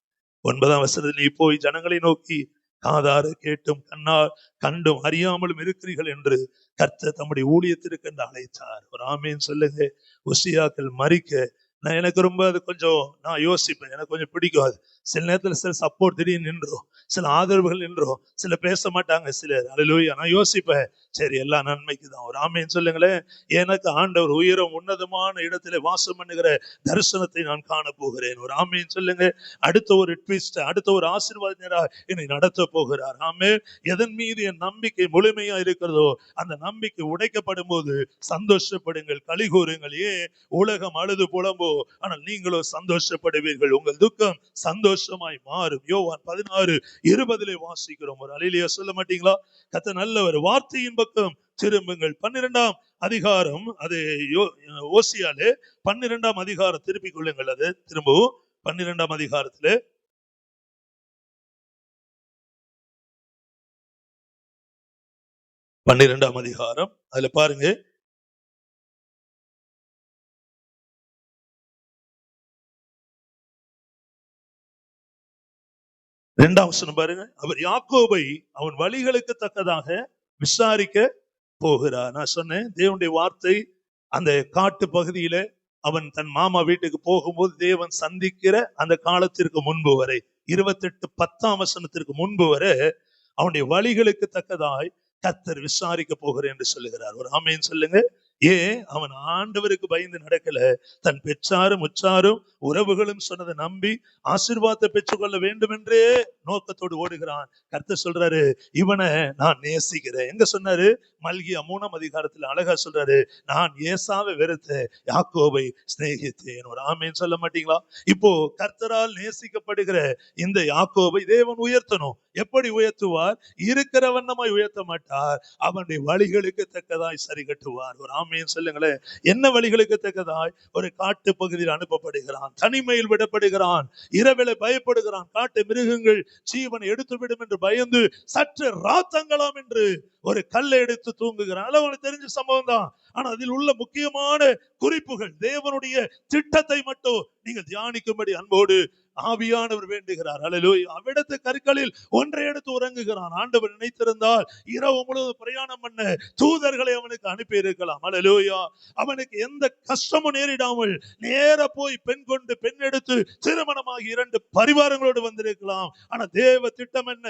9ஆம் வசனத்தில், நீ போய் ஜனங்களை நோக்கி காதார கேட்டும் கண்ணால் கண்டும் அறியாமலும் இருக்கிறீர்கள் என்று கர்த்தர் தம்முடைய ஊழியத்திற்கு என்று அழைத்தார். ஒரு ஆமேன்னு சொல்லுங்க. உசியாக்கள் மரிக்க எனக்கு ரொம்ப அது கொஞ்சம் நான் யோசிப்பேன். எனக்கு கொஞ்சம் பிடிக்கும் அது. சில நேரத்துல சில சப்போர்ட் திடீர்னு நின்றோம், சில ஆதரவுகள் நின்றோம், சில பேச மாட்டாங்க சிலர். அல்லேலூயா. நான் யோசிப்பேன், சரி எல்லாம் நன்மைக்கு தான். ஒரு ஆமேன்னு சொல்லுங்களேன். எனக்கு ஆண்டவர் உயரம் உன்னதமான இடத்துல வாசம் பண்ணுகிற தரிசனத்தை நான் காண போகிறேன். ஒரு ஆமேன்னு சொல்லுங்க. அடுத்த ஒரு ட்விஸ்ட், அடுத்த ஒரு ஆசீர்வாதம் என்னை நடத்த போகிறார். ஆமே. எதன் மீது என் நம்பிக்கை முழுமையா இருக்கிறதோ அந்த நம்பிக்கை உடைக்கப்படும் போது சந்தோஷப்படுங்கள், களிகூறுங்கள். ஏன்? உலகம் அழுது புலம்போ, ஆனால் நீங்களோ சந்தோஷப்படுவீர்கள். உங்கள் துக்கம் சந்தோஷமாய் மாறும். யோவான் 16:20 வாசிக்கிறோம். ஒரு அல்லேலூயா சொல்ல மாட்டீங்களா? கர்த்தர் நல்லவர். வார்த்தையின் பக்கம் திரும்புங்கள். 12ஆம் அதிகாரம், அது ஓசியாலே 12ஆம் அதிகாரம் திருப்பிக் கொள்ளுங்கள். அது திரும்பவும் 12ஆம் அதிகாரத்திலே 12ஆம் அதிகாரம், அதுல பாருங்க, இரண்டாம் வசனம் பாருங்க. அவர் யாக்கோபை அவன் வழிகளுக்கு தக்கதாக விசாரிக்க போகிறார். நான் சொன்னேன், தேவனுடைய வார்த்தை அந்த காட்டு பகுதியில அவன் தன் மாமா வீட்டுக்கு போகும்போது தேவன் சந்திக்கிற அந்த காலத்திற்கு முன்பு வரை, 28:10 வசனத்திற்கு முன்பு வரை அவனுடைய வழிகளுக்கு தக்கதாய் கர்த்தர் விசாரிக்க போகிறேன் என்று சொல்லுகிறார். ஒரு ஆமேன்னு சொல்லுங்க. ஏன்? அவன் ஆண்டவருக்கு பயந்து நடக்கல. தன் பெற்றாரும் உற்றாரும் உறவுகளும் சொன்னதை நம்பி ஆசீர்வாதத்தை பெற்றுக்கொள்ள வேண்டும் என்றே நோக்கத்தோடு ஓடுகிறான். கர்த்தர் சொல்றாரு, இவனை நான் நேசிக்கிறேன். எங்க சொன்னாரு? மல்கியா 3ஆம் அதிகாரத்துல அழகா சொல்றாரு, நான் ஏசாவை வெறுத்தேன், யாக்கோபை சிநேகித்தேன். ஒரு ஆமேன்னு சொல்ல மாட்டீங்களா? இப்போ கர்த்தரால் நேசிக்கப்படுகிற இந்த யாக்கோபை தேவன் உயர்த்தணும். எப்படி உயர்த்துவார்? இருக்கிற வண்ணமாய் உயர்த்த மாட்டார். அவனுடைய வழிகளுக்கு தக்கதாய் சரி கட்டுவார். ஒரு ஆமேன்னு சொல்லுங்களேன். என்ன வழிகளுக்கு தக்கதாய்? ஒரு காட்டு பகுதியில் அனுப்பப்படுகிறான், தனிமையில் விடப்படுகிறான், இரவில பயப்படுகிறான். காட்டு மிருகங்கள் ஜீவனை எடுத்து விடும் என்று பயந்து சற்று ராத்தங்கலாம் என்று ஒரு கல்லை எடுத்து தூங்குகிறான். அது அவனுக்கு தெரிஞ்ச சம்பவம் தான். ஆனா அதில் உள்ள முக்கியமான குறிப்புகள், தேவனுடைய திட்டத்தை மட்டும் நீங்கள் தியானிக்கும்படி அன்போடு ஆவியானவர் வேண்டுகிறார். அல்லேலூயா. அவ்விடத்து கற்களில் ஒன்றை எடுத்து உறங்குகிறான். ஆண்டவர் நினைத்திருந்தால் இரவு முழுவதும் பிரயாணம் பண்ண தூதர்களை அவனுக்கு அனுப்பி இருக்கலாம். அல்லேலூயா. அவனுக்கு எந்த கஷ்டமும் நேரிடாமல் நேர போய் பெண் கொண்டு பெண் எடுத்து திருமணமாகி 2 பரிவாரங்களோடு வந்திருக்கலாம். ஆனா தேவ திட்டம் என்ன?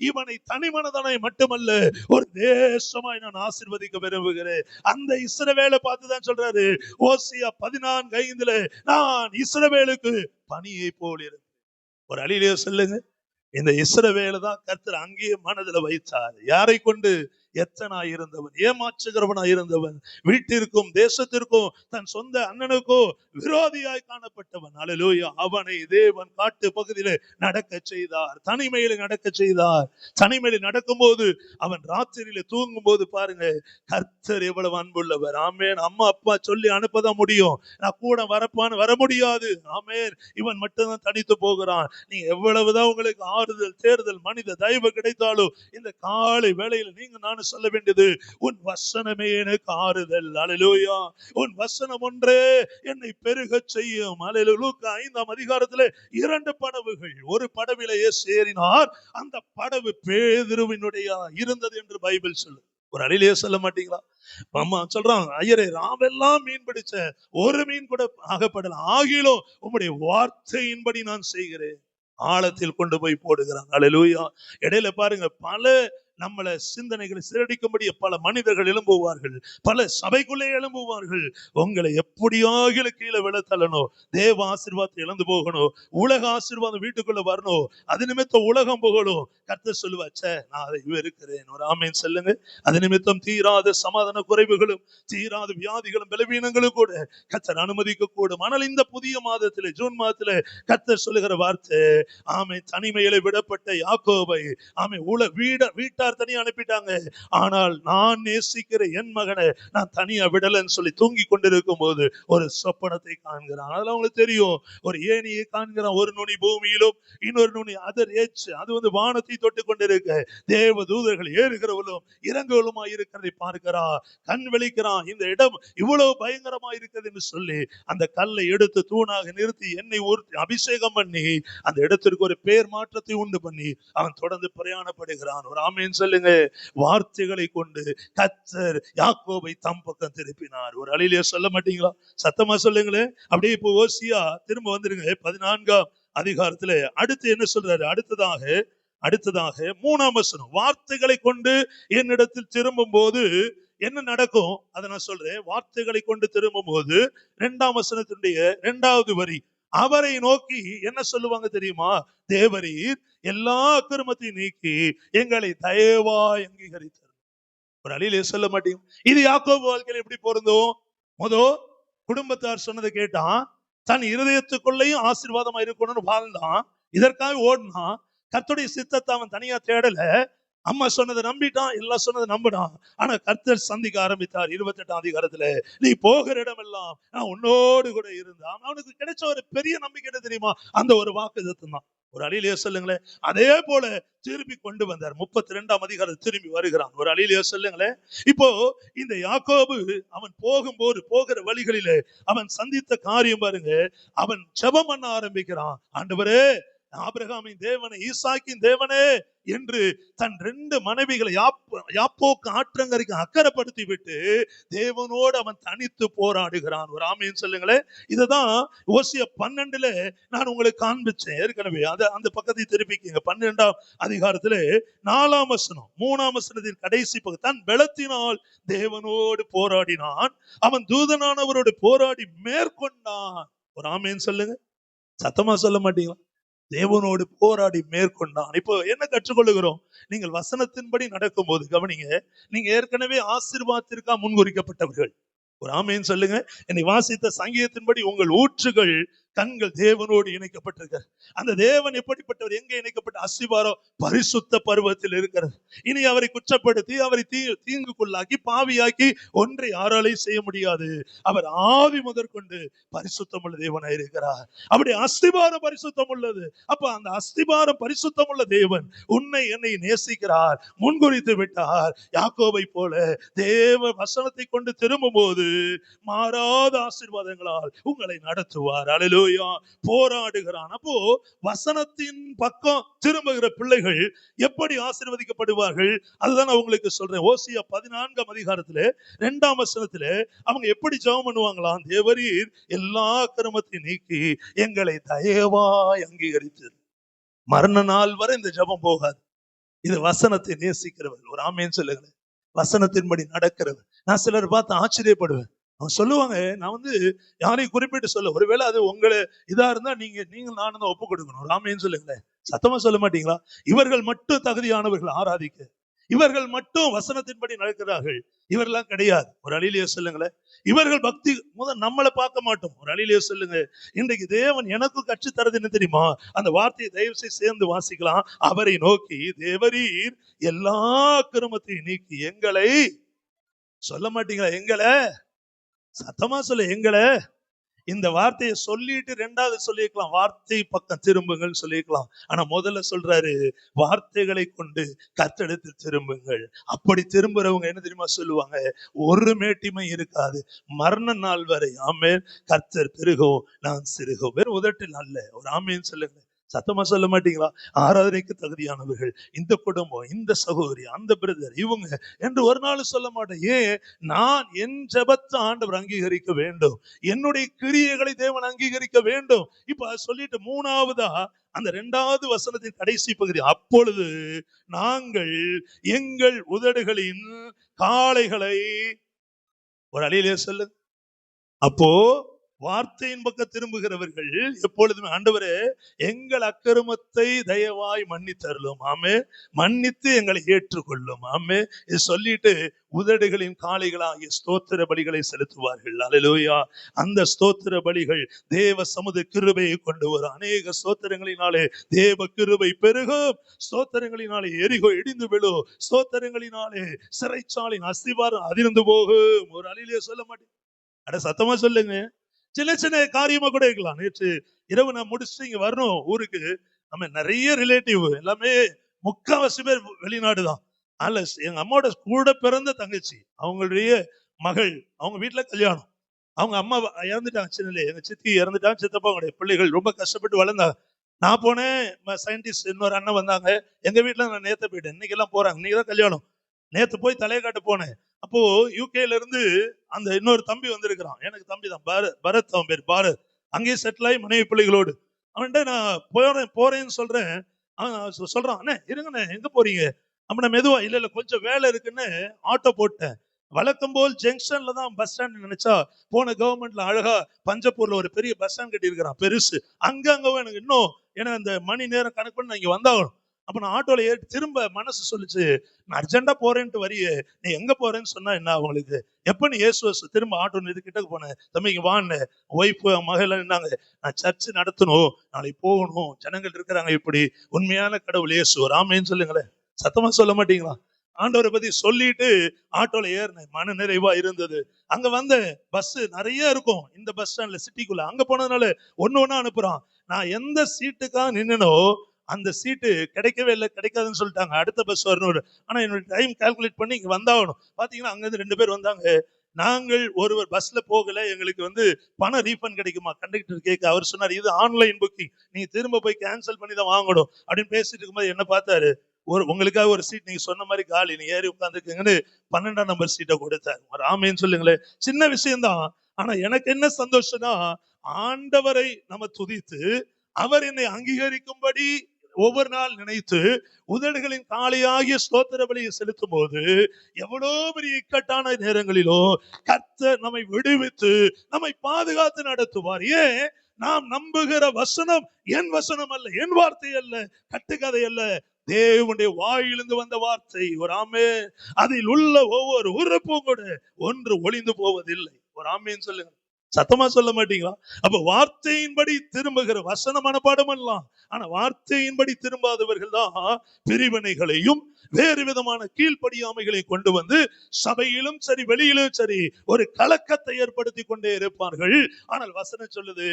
இவனை தனிமனதனை மட்டுமல்ல, ஒரு தேசமாய் நான் ஆசீர்வதிக்க விரும்புகிறேன். அந்த இஸ்ரவேலை பார்த்துதான் சொல்றாரு ஓசியா 14:5, நான் இஸ்ரவேலுக்கு பனியை போல் இருக்கு. ஒரு அழியிலே சொல்லுங்க. இந்த இஸ்ரவேலை தான் கர்த்தர் அங்கேயே மனதில் வைத்தார். யாரை கொண்டு? எத்தனாய் இருந்தவன், ஏமாற்றுகிறவனாய் இருந்தவன், வீட்டிற்கும் தேசத்திற்கும் தன் சொந்த அண்ணனுக்கோ விரோதியாய் காணப்பட்டவன். அல்லேலூயா. அவனை தேவன் காட்டு பகுதியில நடக்க செய்தார், தனிமையில நடக்க செய்தார். தனிமையில நடக்கும் போது, அவன் ராத்திரியில தூங்கும் போது பாருங்க, கர்த்தர் எவ்வளவு அன்புள்ளவர். ஆமேன். அம்மா அப்பா சொல்லி அனுப்பதான் முடியும், நான் கூட வரப்பான்னு வர முடியாது. ஆமேன். இவன் மட்டும்தான் தனித்து போகிறான். நீ எவ்வளவுதான் உங்களுக்கு ஆறுதல் தேர்தல் மனித தயவு கிடைத்தாலும் இந்த காலை வேளையில் நீங்க நானும் சொல்ல வேண்டியது, உன் வசனமே எனக்கு ஆறுதல். அல்லேலூயா. உன் வசனம் ஒன்றே என்னை பெருகச் செய்யும். அல்லேலூயா. லூக்கா 5ஆம் அதிகாரத்திலே 2 படவுகள், ஒரு படவிலே இயேசு ஏறினார், அந்த படவு பேதுருவினுடைய இருந்தது என்று பைபிள் சொல்லு. ஒரு அழிலையே சொல்ல மாட்டீங்களா? அம்மா சொல்றாங்க, ஐயரே ராவெல்லாம் மீன் பிடிச்ச, ஒரு மீன் கூட ஆகப்படல, ஆகிலும் உம்முடைய வார்த்தையின்படி நான் செய்கிறேன். ஆழத்தில் கொண்டு போய் போடுகிறாங்க. அல்லேலூயா. இடையில பாருங்க, பல நம்மள சிந்தனைகளை சிறடிக்கும்படி பல மனிதர்கள் எழும்புவார்கள், பல சபைக்குள்ளே எழும்புவார்கள். உங்களை எப்படியாக கீழே விழத்தள்ளணும், தேவ ஆசீர்வாதத்தை இழந்து போகணும், உலக ஆசீர்வாதம் வீட்டுக்குள்ள வரணும், அது நிமித்தம் உலகம் புகழும். கர்த்தர் சொல்லுவாச்ச, நான் அதை இருக்கிறேன். ஒரு ஆமேன் சொல்லுங்க. அது நிமித்தம் தீராத சமாதான குறைவுகளும் தீராத வியாதிகளும் பலவீனங்களும் கூட கர்த்தர் அனுமதிக்க கூடும். ஆனால் இந்த புதிய மாதத்திலே, ஜூன் மாதத்திலே கர்த்தர் சொல்லுகிற வார்த்தை, ஆமை தனிமையில விடப்பட்ட யாக்கோபை, ஆமை வீட்டார் தனியா அனுப்பிட்டாங்க, ஆனால் நான் நேசிக்கிற என் மகனை நான் தனியா விடலன்னு சொல்லி தூங்கி கொண்டிருக்கும் போது ஒரு சொப்பனத்தை காண்கிறான். அதெல்லாம் உங்களுக்கு தெரியும். ஒரு ஏணியை காண்கிறான், ஒரு நுனி பூமியிலும் இன்னொரு நுனி அதர் ஏச்சு, அது வானத்தை தொட்டு கொண்டிருக்க, தேவ தூதர்கள் ஏறுகிறவளும் இறங்குவலுமா இருக்கிறதை பார்க்கிறான், கண் வெளிக்கிறான். இந்த இடம் இவ்வளவு பயங்கரமா இருக்கிறது என்று சொல்லி அந்த கல்லை எடுத்து தூணாக நிறுத்தி எண்ணெய் ஊற்றி அபிஷேகம் பண்ணி அந்த இடத்திற்கு ஒரு பேர் மாற்றத்தை உண்டு பண்ணி அவன் தொடர்ந்து பிரயாணப்படுகிறான். ஒரு ஆமேன் சொல்லுங்க. வார்த்தைகளை கொண்டு கர்த்தர் யாக்கோபை தம் பக்கம் திருப்பினார். ஒரு அழிலையே சொல்ல மாட்டீங்களா? சத்தமா சொல்லுங்களேன். அப்படியே இப்போ ஓசியா திரும்ப வந்துருங்க 14ஆம் அதிகாரத்துல அடுத்து என்ன சொல்றாரு? அடுத்ததாக 3ஆம் வசனம், வார்த்தைகளை கொண்டு என்னிடத்தில் திரும்பும் போது என்ன நடக்கும் அதை நான் சொல்றேன். வார்த்தைகளை கொண்டு திரும்பும் போது 2ஆம் வசனத்தினுடைய 2வது வரி, அவரை நோக்கி என்ன சொல்லுவாங்க தெரியுமா? தேவரீர் எல்லா அக்கிரமத்தையும் நீக்கி எங்களை தயவாய் அங்கீகரித்தார். ஒரு அழிலே சொல்ல மாட்டீங்க. இது யாக்கோபு வாழ்க்கையில் எப்படி பொருந்தும்? குடும்பத்தார் சொன்னதை கேட்டான், தன் இருதயத்துக்குள்ளேயும் ஆசீர்வாதமா இருக்கணும்னு வாழ்ந்தான், இதற்காக ஓடினான். கர்த்தருடைய சித்தத்தை அவன் தனியா தேடல, அம்மா சொன்னதை நம்பிட்டான், எல்லாம் சொன்னதை நம்பினான். ஆனா கர்த்தர் சந்திக்க ஆரம்பித்தார் 28ஆம் அதிகாரத்துல, நீ போகிற இடம் எல்லாம் நான் உன்னோடு கூட இருந்தான். அவனுக்கு கிடைச்ச ஒரு பெரிய நம்பிக்கை என்ன தெரியுமா? அந்த ஒரு வாக்குத்தத்தம் தான். ஒரு அழிலையே சொல்லுங்களேன். அதே போல திரும்பி கொண்டு வந்தார். 32ஆம் அதிகாரம் திரும்பி வருகிறான். ஒரு அழிலையே சொல்லுங்களேன். இப்போ இந்த யாக்கோபு அவன் போகும்போது போகிற வழிகளிலே அவன் சந்தித்த காரியம் பாருங்க. அவன் ஜெபம் பண்ண ஆரம்பிக்கிறான். ஆண்டவரே, ஆபிரகாமின் தேவனே, ஈசாக்கின் தேவனே என்று தன் 2 மனைவிகளை யாப்போக்கு ஆற்றங்கரைக்கு அக்கறைப்படுத்தி விட்டு தேவனோடு அவன் தனித்து போராடுகிறான். ஒரு ஆமீன் சொல்லுங்களேன். இததான் ஓசியா 12ல நான் உங்களுக்கு காண்பிச்சேன் ஏற்கனவே. அந்த பக்கத்தை திருப்பிக்கீங்க. 12ஆம் அதிகாரத்திலே 4ஆம் வசனம், 3ஆம் வசனத்தின் கடைசி பகுதி, தன் பலத்தினால் தேவனோடு போராடினான், அவன் தூதனானவரோடு போராடி மேற்கொண்டான். ஒரு ஆமீன் சொல்லுங்க. சத்தமா சொல்ல மாட்டீங்களா? தேவனோடு போராடி மேற்கொண்டான். இப்போ என்ன கற்றுக்கொள்ளுகிறோம்? நீங்கள் வசனத்தின்படி நடக்கும் போது கவனிங்க, நீங்க ஏற்கனவே ஆசீர்வாதத்திற்கா முன்குறிக்கப்பட்டவர்கள். ஒரு ஆமேன் சொல்லுங்க. என்னை வாசித்த சங்கீதத்தின்படி உங்கள் ஊற்றுகள் கண்கள் தேவனோடு இணைக்கப்பட்டிருக்க. அந்த தேவன் எப்படிப்பட்டவர்? எங்க இணைக்கப்பட்ட? அஸ்திபாரம் பரிசுத்த பருவத்தில் இருக்கிறது. இனி அவரை குற்றப்படுத்தி அவரை தீங்குக்குள்ளாக்கி பாவியாக்கி ஒன்றை யாராலையும் செய்ய முடியாது. அவர் ஆதி முதற்கொண்டு பரிசுத்தம் உள்ள தேவனாய் இருக்கிறார். அப்படி அஸ்திபாரம் பரிசுத்தம் உள்ளது. அப்ப அந்த அஸ்திபாரம் பரிசுத்தம் உள்ள தேவன் உன்னை என்னை நேசிக்கிறார், முன்குறித்து விட்டார். யாக்கோபை போல தேவ வசனத்தை கொண்டு திரும்பும் போது மாறாத ஆசீர்வாதங்களால் உங்களை நடத்துவார். அல்லேலூயா. போராடுகிறான். அப்போ வசனத்தின் பக்கம் திரும்புகிற பிள்ளைகள் எப்படி ஆசீர்வதிக்கப்படுவார்கள்? அதுதான் நான் உங்களுக்கு சொல்றேன். ஓசியா 14ஆம் அதிகாரத்திலே 2ஆம் வசனத்திலே அவங்க எப்படி ஜெபம் பண்ணுவாங்களாம்? தேவரீர் எல்லா அக்கிரமத்தையும் நீக்கி எங்களை தயவாய் அங்கீகரித்து. மரண நாள் வரை இந்த ஜெபம் போகாது. இது வசனத்தை நேசிக்கிறவர். ஒரு ஆமேன் சொல்லுங்க. வசனத்தின்படி நடக்கிறது. நான் சிலர் பார்த்து ஆச்சரியப்படுவேன். அவங்க சொல்லுவாங்க, நான் யாரையும் குறிப்பிட்டு சொல்ல, ஒருவேளை அது உங்களை இதா இருந்தா நீங்க நானும் தான் ஒப்பு கொடுக்கணும். ஒரு ஆமேன்னு சொல்லுங்களேன். சத்தமா சொல்ல மாட்டீங்களா? இவர்கள் மட்டும் தகுதியானவர்கள் ஆராதிக்க, இவர்கள் மட்டும் வசனத்தின்படி நடக்கிறார்கள், இவரெல்லாம் கிடையாது. ஒரு அழிலையே சொல்லுங்களேன். இவர்கள் பக்தி நம்மளை பார்க்க மாட்டோம். ஒரு அழிலையே சொல்லுங்க. இன்றைக்கு தேவன் எனக்கும் கற்று தரது என்ன தெரியுமா? அந்த வார்த்தையை தயவு செய்து சேர்ந்து வாசிக்கலாம். அவரை நோக்கி தேவரீர் எல்லா அக்கிரமத்தையும் நீக்கி எங்களை, சொல்ல மாட்டீங்களா? எங்களை, சத்தமா சொல்ல, எங்களை இந்த வார்த்தையை சொல்லிட்டு ரெண்டாவது சொல்லிருக்கலாம், வார்த்தை பக்கம் திரும்புங்கள் சொல்லிருக்கலாம். ஆனா முதல்ல சொல்றாரு, வார்த்தைகளை கொண்டு கர்த்தரிடத்தில் திரும்புங்கள். அப்படி திரும்புறவங்க என்ன தெரியுமா சொல்லுவாங்க? ஒரு மேட்டிமை இருக்காது, மரண நாள் வரை. ஆமென். கர்த்தர் பெருகவும் நான் சிறுகவும். வெறும் உதட்டில் அல்ல. ஒரு ஆமென் சொல்லுங்க. சத்தமா சொல்ல மாட்டீங்களா? ஆராதனைக்கு தகுதியானவர்கள் இந்த குடும்பம், இந்த சகோதரி, அந்த பிரதர், இவங்க என்று ஒரு நாள் சொல்ல மாட்டேன். ஏன்? நான் என் ஜெபத்தை ஆண்டவர் அங்கீகரிக்க வேண்டும், என்னுடைய கிரியைகளை தேவன் அங்கீகரிக்க வேண்டும். இப்ப சொல்லிட்டு மூணாவதா அந்த 2வது வசனத்தின் கடைசி பகுதி, அப்பொழுது நாங்கள் எங்கள் உதடுகளின் காளைகளை, ஒரு அழியிலே சொல்லு. அப்போ வார்த்தையின் பக்கம் திரும்புகிறவர்கள் எப்பொழுதுமே, ஆண்டவரே எங்கள் அக்கிரமத்தை தயவாய் மன்னித்தருளும். ஆமே. மன்னித்து எங்களை ஏற்றுக்கொள்ளும். ஆமே. இது சொல்லிட்டு உதடுகளின் காளைகளாகிய ஸ்தோத்திர பலிகளை செலுத்துவார்கள். அல்லேலூயா. அந்த ஸ்தோத்திர பலிகள் தேவ சமுத கிருபையை கொண்டு வரும். அநேக ஸ்தோத்திரங்களினாலே தேவ கிருபை பெருகும். ஸ்தோத்திரங்களினாலே எரிகோ இடிந்து விழும். ஸ்தோத்திரங்களினாலே சிறைச்சாலின் அஸ்திவாரம் அதிர்ந்து போகும். ஒரு அழிலே சொல்ல மாட்டேன். அட சத்தமா சொல்லுங்க. சின்ன சின்ன காரியமா கூட இருக்கலாம். நேற்று இரவு நான் முடிச்சுட்டு இங்க வரணும் ஊருக்கு. நம்ம நிறைய ரிலேட்டிவ் எல்லாமே முக்காவாசி பேர் வெளிநாடுதான். அல்ல, எங்க அம்மாவோட கூட பிறந்த தங்கச்சி, அவங்களுடைய மகள், அவங்க வீட்டுல கல்யாணம். அவங்க அம்மா இறந்துட்டாங்க சின்னலே. எங்க சித்தி இறந்துட்டாங்க. சித்தப்பாவுடைய பிள்ளைகள் ரொம்ப கஷ்டப்பட்டு வளர்ந்தாங்க. நான் போனேன், சயின்டிஸ்ட் இன்னொரு அண்ணன் வந்தாங்க. எங்க வீட்டுல நான் நேத்து போயிட்டேன். இன்னைக்கு எல்லாம் போறாங்க. இன்னைக்குதான் கல்யாணம். நேத்து போய் தலையை காட்ட போனேன். அப்போ யூகேல இருந்து அந்த இன்னொரு தம்பி வந்திருக்கிறான். எனக்கு தம்பி தான், பரத், அவன் பேர் பாரத். அங்கேயே செட்டில் ஆகி மனைவி பிள்ளைகளோடு. அவன்கிட்ட நான் போறேன்னு சொல்றேன். அவன் சொல்றான், அண்ணே இருங்கண்ணே, எங்க போறீங்க? அப்படின்னா மெதுவா, இல்ல கொஞ்சம் வேலை இருக்குன்னு ஆட்டோ போட்டேன். வழக்கம் போல் ஜங்ஷன்ல தான் பஸ் ஸ்டாண்ட் நினைச்சா, போன கவர்மெண்ட்ல அழகா பஞ்சப்பூர்ல ஒரு பெரிய பஸ் ஸ்டாண்ட் கட்டி இருக்கிறான், பெருசு. அங்க எனக்கு இன்னும் ஏன்னா அந்த மணி நேரம் கணக்கு பண்ணி நான் இங்க வந்தாகணும். அப்ப நான் ஆட்டோல ஏறி திரும்ப மனசு சொல்லிச்சு, நான் அர்ஜென்டா போறேன்ட்டு வரியே, நீ எங்க போறேன்னு சொன்னா என்ன அவங்களுக்கு? எப்ப நீ இயேசுவை திரும்ப ஆட்டோ நிறுத்திக்கிட்ட போனேன், தம்பிக்கு வான்னு ஒய்ஃப் மகள் நின்னாங்க. நான் சர்ச்சு நடத்தணும், நாளைக்கு போகணும், ஜனங்கள் இருக்கிறாங்க, இப்படி உண்மையான கடவுள் இயேசு. ஆமேன்னு சொல்லுங்களேன். சத்தமா சொல்ல மாட்டீங்களா? ஆண்டவரை பத்தி சொல்லிட்டு ஆட்டோல ஏறினேன். மன நிறைவா இருந்தது. அங்க வந்த பஸ் நிறைய இருக்கும் இந்த பஸ் ஸ்டாண்ட்ல, சிட்டிக்குள்ள. அங்க போனதுனால ஒண்ணு அனுப்புறான். நான் எந்த சீட்டுக்காக நின்னனோ அந்த சீட்டு கிடைக்கவே இல்லை, கிடைக்காதுன்னு சொல்லிட்டாங்க. அடுத்த பஸ் வரணும். ஆனா என்னோட டைம் கால்குலேட் பண்ணி இங்க வந்தாகணும். பாத்தீங்கன்னா அங்க இருந்து 2 பேர் வந்தாங்க. நாங்கள் ஒருவர் பஸ்ல போகல, எங்களுக்கு பணம் ரீஃபண்ட் கிடைக்குமா கண்டக்டர் கேட்க. அவர் சொன்னார், இது ஆன்லைன் புக்கிங், நீங்க திரும்ப போய் கேன்சல் பண்ணி தான் வாங்கணும் அப்படின்னு பேசிட்டு இருக்கும்போது என்ன பார்த்தாரு, உங்களுக்காக ஒரு சீட் நீங்க சொன்ன மாதிரி காலி, நீ ஏறி உட்காந்துருக்கீங்கன்னு 12ஆம் நம்பர் சீட்டை கொடுத்தாரு. ஒரு ஆமேன்னு சொல்லுங்களேன். சின்ன விஷயம்தான். ஆனா எனக்கு என்ன சந்தோஷம்னா, ஆண்டவரை நம்ம துதித்து அவர் என்னை அங்கீகரிக்கும்படி ஒவ்வொரு நாள் நினைத்து உதடுகளின் காளையாகிய ஸ்தோத்திர பலியை செலுத்தும் போது, எவ்வளவு பெரிய இக்கட்டான நேரங்களிலோ கர்த்தர் நம்மை விடுவித்து நம்மை பாதுகாத்து நடத்துவார். ஏன்? நாம் நம்புகிற வசனம் என் வசனம் அல்ல, என் வார்த்தை அல்ல, கட்டுக்கதை அல்ல, தேவனுடைய வாயிலிருந்து வந்த வார்த்தை. ஒரு ஆமே. அதில் உள்ள ஒவ்வொரு உறுப்பும் கூட ஒன்று ஒளிந்து போவதில்லை. ஒரு ஆமேன்னு சொல்லுங்க. சத்தமா சொல்ல மாட்டீங்களா? அப்ப வார்த்தையின்படி திரும்புகிற வசன மனப்பாடம் எல்லாம். ஆனா வார்த்தையின்படி திரும்பாதவர்கள் தான் பிரிவினைகளையும் வேறு விதமான கீழ்ப்படியாமைகளை கொண்டு வந்து சபையிலும் சரி வெளியிலும் சரி ஒரு கலக்கத்தை ஏற்படுத்தி கொண்டே இருப்பார்கள். ஆனால் வசனம் சொல்லுது,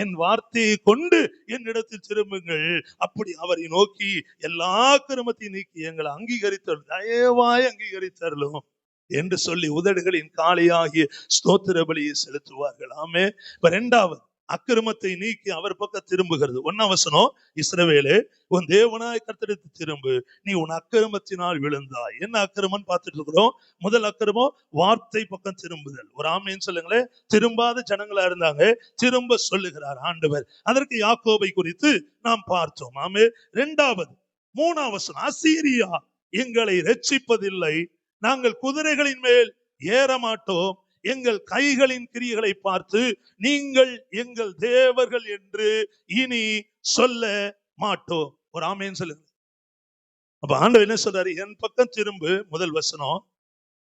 என் வார்த்தையை கொண்டு என்னிடத்தில் திரும்புங்கள், அப்படி அவரை நோக்கி எல்லா கிரமத்தையும் நீக்கி எங்களை அங்கீகரித்தல், தயவாய் அங்கீகரித்தரலும் என்று சொல்லி உதடுகளின் காளையாகிய ஸ்தோத்திர பலியை செலுத்துவார்கள். ஆமே. இப்ப 2வது அக்கிரமத்தை நீக்கி அவர் பக்கம் திரும்புகிறது. 1ஆம் வசனம், இஸ்ரவேலே உன் தேவனாய் கர்த்தரிடத்தில் திரும்பு, நீ உன் அக்கிரமத்தினால் விழுந்தாய். என்ன அக்கிரமம் பார்த்துட்டு இருக்கிறோம்? முதல் அக்கிரமம் வார்த்தை பக்கம் திரும்புதல். ஒரு ஆமேன்னு சொல்லுங்களேன். திரும்பாத ஜனங்களா இருந்தாங்க, திரும்ப சொல்லுகிறார் ஆண்டவர். அதற்கு யாக்கோபை குறித்து நாம் பார்த்தோம். ஆமே. 2வது 3ஆம் வசனம், அசீரியா எங்களை ரட்சிப்பதில்லை, நாங்கள் குதிரைகளின் மேல் ஏற மாட்டோம், எங்கள் கைகளின் கிரியைகளை பார்த்து நீங்கள் எங்கள் தேவர்கள் என்று இனி சொல்ல மாட்டோம். ஒரு ஆமேன்னு சொல்லுங்க. அப்ப ஆண்டவர் என்ன சொல்றாரு? என் பக்கம் திரும்பு. முதல் வசனம்,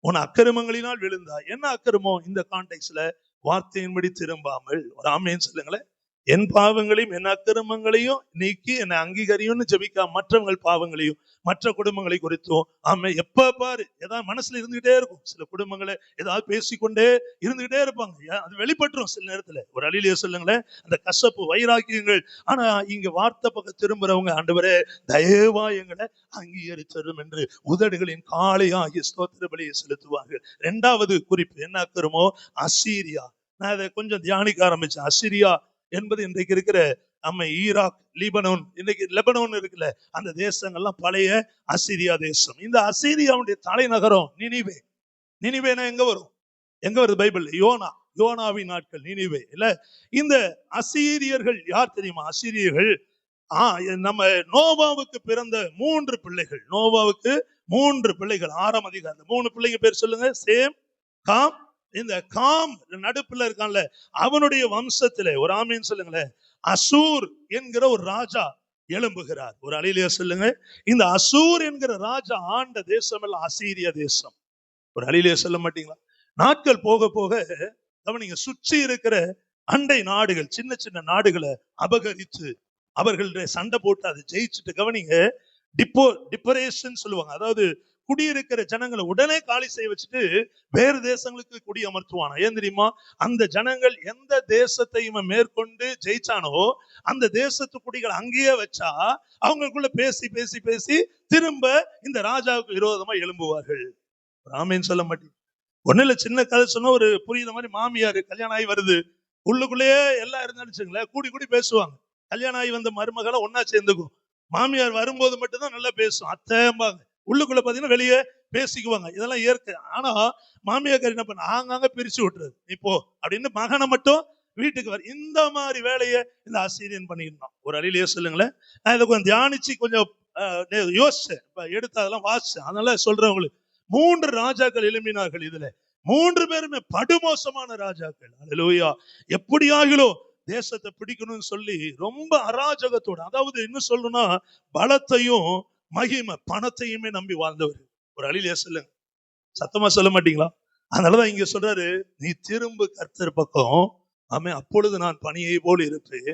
உன் அக்கிரமங்களினால் விழுந்தாய். என்ன அக்கிரமம்? இந்த கான்டெக்ஸ்ட்ல வார்த்தையின்படி திரும்பாமல். ஒரு ஆமேன்னு சொல்லுங்களேன். என் பாவங்களையும் என் அக்கிரமங்களையும் நீக்கி என்னை அங்கீகரியும்னு ஜெபிக்கா, மற்றவங்கள் பாவங்களையும் மற்ற குடும்பங்களை குறித்தும் ஆமா எப்ப பாரு ஏதாவது மனசுல இருந்துகிட்டே இருக்கும். சில குடும்பங்களை ஏதாவது பேசிக்கொண்டே இருந்துகிட்டே இருப்பாங்க. அது வெளிப்பட்டுரும் சில நேரத்துல. ஒரு அழிலிய சொல்லுங்களேன், அந்த கசப்பு வைராக்கியங்கள். ஆனா இங்க வார்த்தை பக்கம் திரும்புறவங்க, ஆண்டவரே தயவா எங்களை அங்கீகரித்தரும் என்று உதடுகளின் காளையாகிய ஸ்தோத்திர பலியை செலுத்துவார்கள். இரண்டாவது குறிப்பு என்ன அக்கிரமோ, அசீரியா. நான் அதை கொஞ்சம் தியானிக்க ஆரம்பிச்சேன். அசீரியா என்பது இன்றைக்கு இருக்கிற நம்ம ஈராக், லீபனோன், இன்னைக்கு லெபனோன் இருக்குல்ல, அந்த தேசங்கள்லாம் பழைய அசீரியா தேசம். இந்த அசீரியாவுடைய தலைநகரம் நினிவே. நினிவேனா எங்க வரும்? எங்க வருது பைபிள்? யோனாவின் நாட்கள் நினிவே இல்ல. இந்த அசீரியர்கள் யார் தெரியுமா? அசீரியர்கள் நம்ம நோவாவுக்கு பிறந்த 3 பிள்ளைகள். நோவாவுக்கு 3 பிள்ளைகள். 6ஆம் அதிகாரம் 3 பிள்ளைங்க பேர் சொல்லுங்க. Same, com. இந்த காம் நடுப்புல இருக்கான்ல, அவனுடைய வம்சத்திலே ஒரு ஆமீன் சொல்லுங்களேன், அசூர் என்கிற ஒரு ராஜா எழும்புகிறார். ஒரு அழிலியா சொல்லுங்க. இந்த அசூர் என்கிற ராஜா ஆண்ட தேசம் எல்லாம் அசீரிய தேசம். ஒரு அழிலியா சொல்ல மாட்டீங்களா? நாட்கள் போக போக கவனிங்க, சுற்றி இருக்கிற அண்டை நாடுகள், சின்ன சின்ன நாடுகளை அபகரித்து அவர்களுடைய சண்டை போட்டு அதை ஜெயிச்சுட்டு, கவனிங்க, டிப்பரேஷன் சொல்லுவாங்க. அதாவது குடியிருக்கிற ஜனங்களை உடனே காலி செய்ய வச்சுட்டு வேறு தேசங்களுக்கு குடி அமர்த்துவானா. ஏன் தெரியுமா? அந்த ஜனங்கள் எந்த தேசத்தையும் மேற்கொண்டு ஜெயிச்சானோ அந்த தேசத்து குடிகள் அங்கேயே வச்சா அவங்களுக்குள்ள பேசி பேசி பேசி திரும்ப இந்த ராஜாவுக்கு விரோதமா எழும்புவார்கள். ஆமேன்னு சொல்ல மாட்டேன். ஒன்னும் இல்ல, சின்ன கதை சொன்னா ஒரு புரியுற மாதிரி. மாமியாரு கல்யாணம் ஆகி வருது, உள்ளுக்குள்ளேயே எல்லாம் இருந்தாச்சுங்களேன், கூடி கூடி பேசுவாங்க. கல்யாணம் ஆகி வந்த மருமகளை ஒன்னா சேர்ந்துக்கும். மாமியார் வரும்போது மட்டும்தான் நல்லா பேசும், அத்தைம்பாங்க. உள்ளுக்குள்ள பாத்தீங்கன்னா வெளியே பேசிக்குவாங்க. இதெல்லாம் இயற்கை. ஆனா மாமியார் என்ன பண்ண, ஆங்காங்க பிரிச்சு விட்டுறது, இப்போ அப்படின்னு மகனை மட்டும் வீட்டுக்கு வர. இந்த மாதிரி வேலையை இந்த ஆசிரியன் பண்ணிருந்தான். ஒரு அழிலியே சொல்லுங்களேன். நான் இதை கொஞ்சம் தியானிச்சு கொஞ்சம் யோசிச்சேன், எடுத்து அதெல்லாம் வாசிச்சேன். அதனால சொல்றவங்களுக்கு 3 ராஜாக்கள் எழுப்பினார்கள். இதுல 3 பேருமே படுமோசமான ராஜாக்கள். அல்லேலூயா. எப்படியாகிலும் தேசத்தை பிடிக்கணும்னு சொல்லி ரொம்ப அராஜகத்தோட, அதாவது இன்னும் சொல்லணும்னா பலத்தையும் மகிமை பணத்தையுமே நம்பி வாழ்ந்தவர். ஒரு அழிலியா சொல்லுங்க, சத்தமா சொல்ல மாட்டீங்களா? அதனாலதான் இங்க சொல்றாரு, நீ திரும்ப கர்த்தர் பக்கம், ஆமே, அப்பொழுது நான் பனியை போல் இருப்பேன்.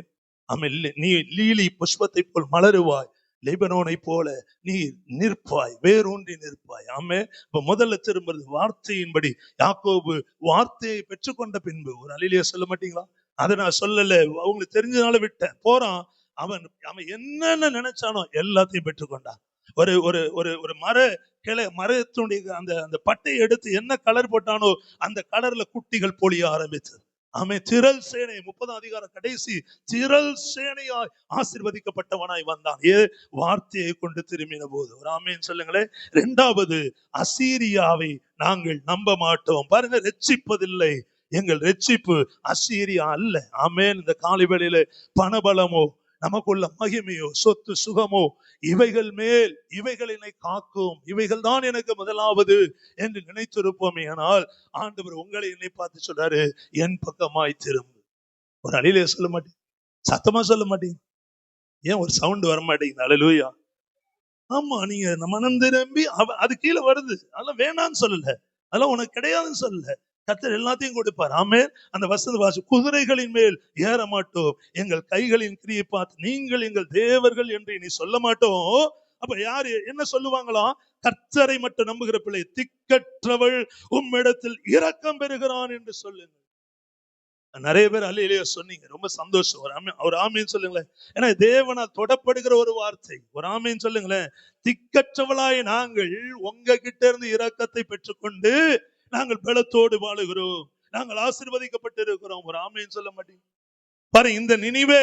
ஆமே, நீ லீலி புஷ்பத்தை போல் மலருவாய், லெபனோனை போல நீ நிற்பாய், வேரூன்றி நிற்பாய். ஆமே. இப்ப முதல்ல திரும்புறது வார்த்தையின்படி. யாக்கோபு வார்த்தையை பெற்றுக்கொண்ட பின்பு. ஒரு அழிலியா சொல்ல மாட்டீங்களா? அதை நான் சொல்லல, அவங்களுக்கு தெரிஞ்சதுனால விட்டேன். போறான், அவன் என்னென்ன நினைச்சானோ எல்லாத்தையும் பெற்றுக்கொண்டான். ஒரு ஒரு ஒரு ஒரு மரத்தினுடைய அந்த அந்த பட்டையை எடுத்து என்ன கலர் போட்டானோ அந்த கலர்ல குட்டிகள் பொழிய ஆரம்பித்தது. ஆமே. திரள் சேனை, 30ஆம் அதிகாரம் கடைசி, திரள் சேனையாய் ஆசீர்வதிக்கப்பட்டவனாய் வந்தான். வார்த்தையை கொண்டு திரும்பின போது. ஒரு ஆமேன் சொல்லுங்களேன். 2வது, அசீரியாவை நாங்கள் நம்ப மாட்டோம். பாருங்க, ரட்சிப்பதில்லை. எங்கள் ரட்சிப்பு அசீரியா அல்ல. ஆமேன். இந்த காலை வேளையில பணபலமோ நமக்குள்ள மகிமையோ சொத்து சுகமோ இவைகள் மேல் இவைகளினை காக்கும், இவைகள் தான் எனக்கு முதலாவது என்று நினைத்திருப்போமே. ஆனால் ஆண்டவர் உங்களை என்னை பார்த்து சொல்றாரு, என் பக்கமாய் திரும்பு. ஒரு அழிலே சொல்ல மாட்டேன், சத்தமா சொல்ல மாட்டேங்க. ஏன் ஒரு சவுண்ட் வர மாட்டேங்குது? அல்லேலூயா. ஆமா, நீங்க மனம் திரும்பி அது கீழே வருது. அதெல்லாம் வேணான்னு சொல்லல, அதெல்லாம் உனக்கு கிடையாதுன்னு சொல்லல. கர்த்தர் எல்லாத்தையும் கொடுப்பார். ஆமே. அந்த வசந்த வாசி, குதிரைகளின் மேல் ஏற மாட்டோம், எங்கள் கைகளின் கிரியை பார்த்து நீங்கள் எங்கள் தேவர்கள் என்று நீ சொல்ல மாட்டோம். அப்ப யாரு என்ன சொல்லுவாங்களாம்? கர்த்தரை மட்டும் நம்புகிற பிள்ளை திக்கற்றவள் உம்மிடத்தில் இரக்கம் பெறுகிறான் என்று சொல்லுங்க. நிறைய பேர் அல்லேலூயா சொன்னீங்க, ரொம்ப சந்தோஷம். ஒரு ஆமீன் சொல்லுங்களேன். ஏன்னா தேவனால் தொடப்படுகிற ஒரு வார்த்தை. ஒரு ஆமீன் சொல்லுங்களேன். திக்கற்றவளாய் நாங்கள் உங்க கிட்ட இருந்து இரக்கத்தை பெற்றுக்கொண்டு நாங்கள் பலத்தோடு வாழுகிறோம், நாங்கள் ஆசீர்வதிக்கப்பட்டு இருக்கிறோம். ஒரு ஆமீன் சொல்ல மாட்டீங்க? பாருங்க, இந்த நினிவே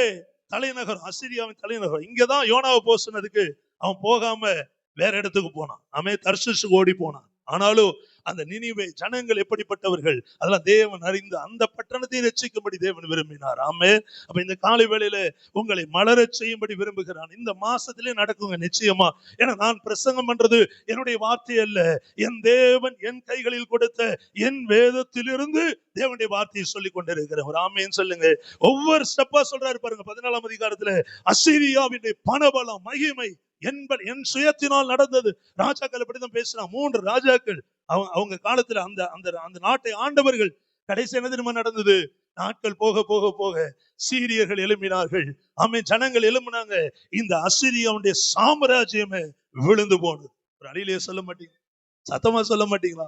தலைநகரம், அசீரியாவின் தலைநகரம். இங்கதான் யோனாவை போக சொன்னதுக்கு அவன் போகாம வேற இடத்துக்கு போனான். அவன் தர்ஷீசுக்கு ஓடி போனான். ஆனாலும் அந்த நினிவே ஜனங்கள் எப்படிப்பட்டவர்கள் அதெல்லாம் தேவன் அறிந்து அந்த பட்டணத்தை ரட்சிக்கும்படி தேவன் விரும்பினார். ஆமே. அப்ப இந்த காலை வேளையில உங்களை மலர செய்யும்படி விரும்புகிறான். இந்த மாசத்திலே நடக்குங்க நிச்சயமா. ஏன்னா நான் பிரசங்கம் பண்றது என்னுடைய வார்த்தை அல்ல, என் தேவன் என் கைகளில் கொடுத்த என் வேதத்திலிருந்து தேவனுடைய வார்த்தையை சொல்லிக் கொண்டிருக்கிறேன். ஒரு ஆமேன்னு சொல்லுங்க. ஒவ்வொரு ஸ்டெப்பா சொல்றாரு பாருங்க. 14ஆம் அதிகாரத்துல அசீரியாவின் பணபலம் மகிமை என் சுயத்தினால் நடந்தது. ராஜாக்கள் அப்படிதான் பேசுறான். 3 ராஜாக்கள் அவங்க காலத்துல அந்த அந்த அந்த நாட்டை ஆண்டவர்கள். கடைசி என்ன தெரியுமா நடந்தது? நாட்கள் போக போக போக சீரியர்கள் எழும்பினார்கள். ஆமென். ஜனங்கள் எழும்பினாங்க. இந்த அசீரியனுடைய சாம்ராஜ்யமே விழுந்து போனது. ஒரு அழியிலே சொல்ல மாட்டீங்க, சத்தமா சொல்ல மாட்டீங்களா?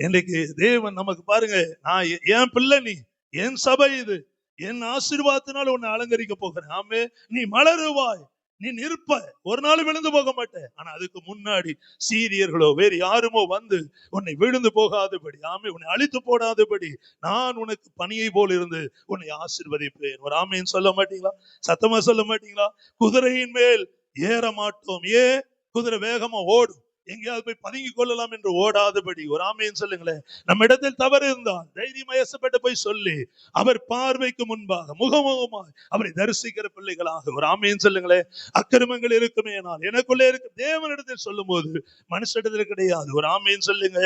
இன்றைக்கு தேவன் நமக்கு பாருங்க, நான் என் பிள்ளை, நீ என் சபை, இது என் ஆசீர்வாதத்தினால உன்னை அலங்கரிக்க போகிறேன். ஆமே, நீ மலருவாய், நீ நிற்ப, ஒரு நாள் விழுந்து போக மாட்டேன். ஆனா அதுக்கு முன்னாடி சீரியர்களோ வேறு யாருமோ வந்து உன்னை விழுந்து போகாதபடி, ஆமே, உன்னை அழித்து போடாதபடி நான் உனக்கு பணியை போல் இருந்து உன்னை ஆசீர்வதிப்பேன். ஒரு ஆமேன்னு சொல்ல மாட்டீங்களா? சத்தமா சொல்ல மாட்டீங்களா? குதிரையின் மேல் ஏற மாட்டோம். ஏன்? குதிரை வேகமா ஓடும், எங்கேயாவது போய் பதுங்கி கொள்ளலாம் என்று ஓடாதபடி. ஒரு ஆமேன்னு சொல்லுங்களேன். நம்ம இடத்தில் தவறு இருந்தால் தைரியமயசப்பட்டு போய் சொல்லி அவர் பார்வைக்கு முன்பாக முகமுகமாய் அவரை தரிசிக்கிற பிள்ளைகளாக ஒரு ஆமேன்னு சொல்லுங்களேன். அக்கிரமங்கள் இருக்குமே, நான் எனக்குள்ளே இருக்கு தேவனிடத்தில் சொல்லும் போது மனுஷனிடத்தில் கிடையாது. ஒரு ஆமேன்னு சொல்லுங்க.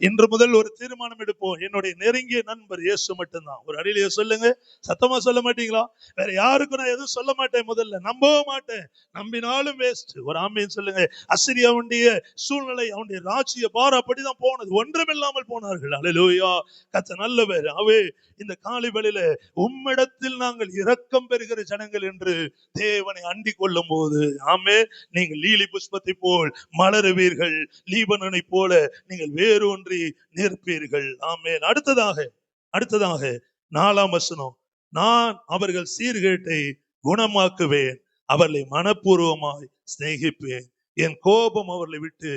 இன்று முதல் ஒரு தீர்மானம் எடுப்போம், என்னுடைய நெருங்கிய நண்பர் இயேசு மட்டும்தான். ஒரு அடியிலேயே சொல்லுங்க. சத்தமா சொல்ல மாட்டீங்களா? வேற யாருக்கும் நான் எதுவும் சொல்ல மாட்டேன், முதல்ல நம்பவும் மாட்டேன், நம்பினாலும் வேஸ்ட். ஒரு ஆமேன்னு சொல்லுங்க. அசிரியாவுடைய சூழ்நிலை, அவனுடைய ராஜ்ய பாரம் அப்படிதான் போனது, ஒன்றுமில்லாமல் போனார்கள். அல்லேலூயா. கர்த்தர் நல்லவர். அவே இந்த காலை வேளையில உம்மிடத்தில் நாங்கள் இரக்கம் பெறுகிற ஜனங்கள் என்று தேவனை அண்டிக் கொள்ளும் போது, ஆமே, நீங்கள் லீலி புஷ்பத்தை போல் மலருவீர்கள், லீபனனை போல நீங்கள் வேரூன்றி நிற்பீர்கள். ஆமே. அடுத்ததாக 4ஆம் வசனம், நான் அவர்கள் சீர்கேட்டை குணமாக்குவேன், அவர்களை மனப்பூர்வமாய் சிநேகிப்பேன், என் கோபம் அவர்களை விட்டு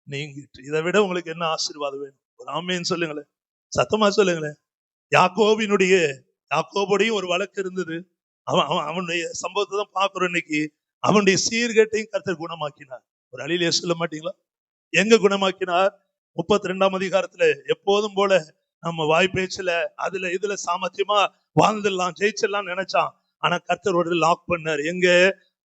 நீங்கிட்டு. இதை விட உங்களுக்கு என்ன ஆசீர்வாதம் வேணும்? ஒரு ஆமேன்னு சொல்லுங்களேன். சத்தமா சொல்லுங்களேன். யாக்கோபுடையும் ஒரு வழக்கு இருந்தது. அவனுடைய சம்பவத்தை தான் பார்க்கிறோம் இன்னைக்கு. அவனுடைய சீர்கேட்டையும் கர்த்தர் குணமாக்கினார். ஒரு அழியிலே சொல்ல மாட்டீங்களா? எங்க குணமாக்கினார்? 32ஆம் அதிகாரத்துல எப்போதும் போல நம்ம வாய் பேச்சுல இதுல சாமர்த்தியமா வாழ்ந்துடலாம், ஜெயிச்சிடலாம் நினைச்சான். ஆனா கர்த்தர் ஒரு லாக் பண்ணார். எங்க?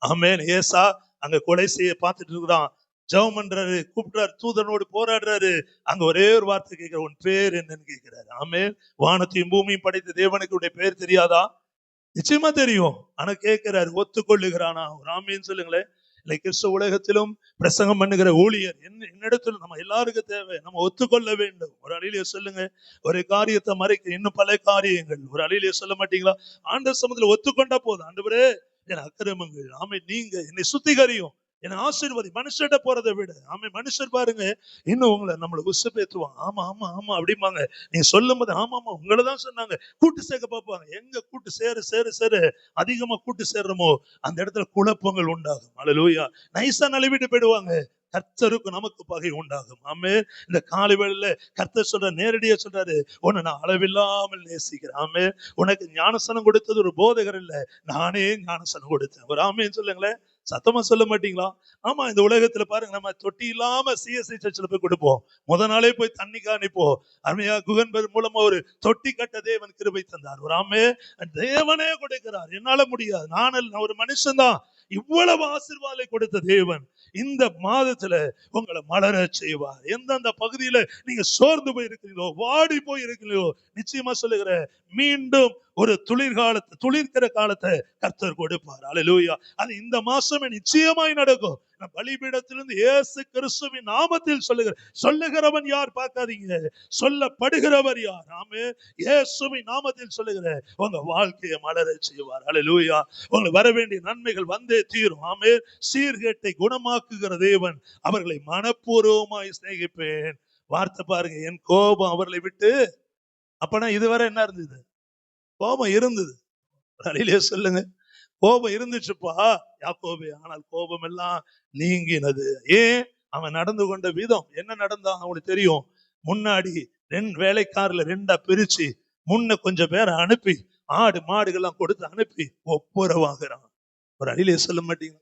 ஆமென். ஏசா அங்க கொலை செய்ய பார்த்துட்டு இருக்கிறான், ஜெபம் பண்றாரு, கூப்பிடுறாரு, தூதனோடு போராடுறாரு. அங்க ஒரே ஒரு வார்த்தை கேட்கிற, உன் பேர் என்னன்னு கேட்கிறாரு. ஆமென். வானத்தையும் பூமியும் படைத்த தேவனுக்கு உடைய பேர் தெரியாதா? நிச்சயமா தெரியும். ஆனா கேட்கிறாரு, ஒத்துக்கொள்ளுகிறானா? ஒரு ஆமேன்னு சொல்லுங்களேன். இல்லை, கிறிஸ்துவ உலகத்திலும் பிரசங்கம் பண்ணுகிற ஊழியர் என்னிடத்தில் நம்ம எல்லாருக்கும் தேவை, நம்ம ஒத்துக்கொள்ள வேண்டும். ஒரு அழியிலே சொல்லுங்க. ஒரு காரியத்தை மறைக்க இன்னும் பல காரியங்கள். ஒரு அழியிலே சொல்ல மாட்டீங்களா? ஆண்டவர் சமூகத்துல ஒத்துக்கொண்டா போதும். ஆண்டவரே, என் அக்கிரமங்கள், ஆமே, நீங்க என்னை சுத்திகரியும், என்னை ஆசீர்வதி. மனுஷர்கிட்ட போறதை விட, ஆமே, மனுஷர் பாருங்க இன்னும் உங்களை நம்மளை உசுப்பேத்துவாங்க. ஆமா ஆமா ஆமா அப்படிம்பாங்க. நீங்க சொல்லும் போது ஆமா ஆமா உங்களை தான் சொன்னாங்க, கூட்டு சேர்க்க பார்ப்பாங்க. எங்க கூட்டு சேர அதிகமா கூட்டு சேர்றோமோ அந்த இடத்துல குழப்பங்கள் உண்டாகும். அல்லேலூயா. நைசா நழுவிட்டு போயிடுவாங்க. கர்த்தருக்கு நமக்கு பகை உண்டாகும். ஆமே. இந்த காலை வேளையில கர்த்தர் சொல்ற, நேரடியா சொல்றாரு, உன்னை நான் அளவில்லாமல் நேசிக்கிறேன். ஆமே. உனக்கு ஞானசனம் கொடுத்தது ஒரு போதகர் இல்ல, நானே ஞானசனம் கொடுத்தேன். ஒரு ஆமேன்னு சொல்லுங்களேன். சத்தமா சொல்ல மாட்டீங்களா? ஆமா. இந்த உலகத்துல பாருங்க, நம்ம தொட்டி இல்லாம சிஎஸ்ஐ சர்ச்சில் போய் கொடுப்போம், முத நாளே போய் தண்ணி காணிப்போம். அருமையா குகன்பர் மூலமா ஒரு தொட்டி கட்ட தேவன் கிருபை தந்தார். ஒரு ஆமே. தேவனே கொடுக்கிறார், என்னால முடியாது, நான் ஒரு மனுஷன் தான். இவ்வளவு ஆசீர்வாதம் கொடுத்த தேவன் இந்த மாதத்துல உங்களை மலர செய்வார். எந்தெந்த பகுதியில நீங்க சோர்ந்து போய் இருக்கிறீங்களோ, வாடி போய் இருக்கிறீங்களோ, நிச்சயமா சொல்லுகிற, மீண்டும் ஒரு துளிர்க்கிற காலத்தை கர்த்தர் கொடுப்பார். அல்லேலூயா. அது இந்த மாசமே நிச்சயமாய் நடக்கும். பலிபீடத்திலிருந்து இயேசு கிறிஸ்துவின் நாமத்தில் சொல்லுகிறவன் யார் பார்க்காதீங்க, சொல்லப்படுகிறவர் யார். ஆமே. இயேசுவின் நாமத்தில் சொல்லுகிற உங்க வாழ்க்கையை மலர செய்வார். அல்லேலூயா. உங்களுக்கு வர வேண்டிய நன்மைகள் வந்தே தீரும். ஆமே. சீர்கேட்டை குணமாக்குகிற தேவன், அவர்களை மனப்பூர்வமாய் சிநேகிப்பேன். வார்த்தை பாருங்க, என் கோபம் அவர்களை விட்டு. அப்பனா இதுவரை என்ன இருந்தது? கோபம் இருந்தது. அழியிலே சொல்லுங்க, கோபம் இருந்துச்சுப்பா யாக்கோபே, ஆனால் கோபம் எல்லாம் நீங்கினது. ஏன்? அவன் நடந்து கொண்ட விதம். என்ன நடந்தான் அவனுக்கு தெரியும். முன்னாடி வேலைக்காரர்ல 2ஆ பிரிச்சு, முன்ன கொஞ்சம் பேரை அனுப்பி, ஆடு மாடுகள்லாம் கொடுத்து அனுப்பி ஒப்புரவாகிறான். ஒரு அழியிலே சொல்ல மாட்டீங்க?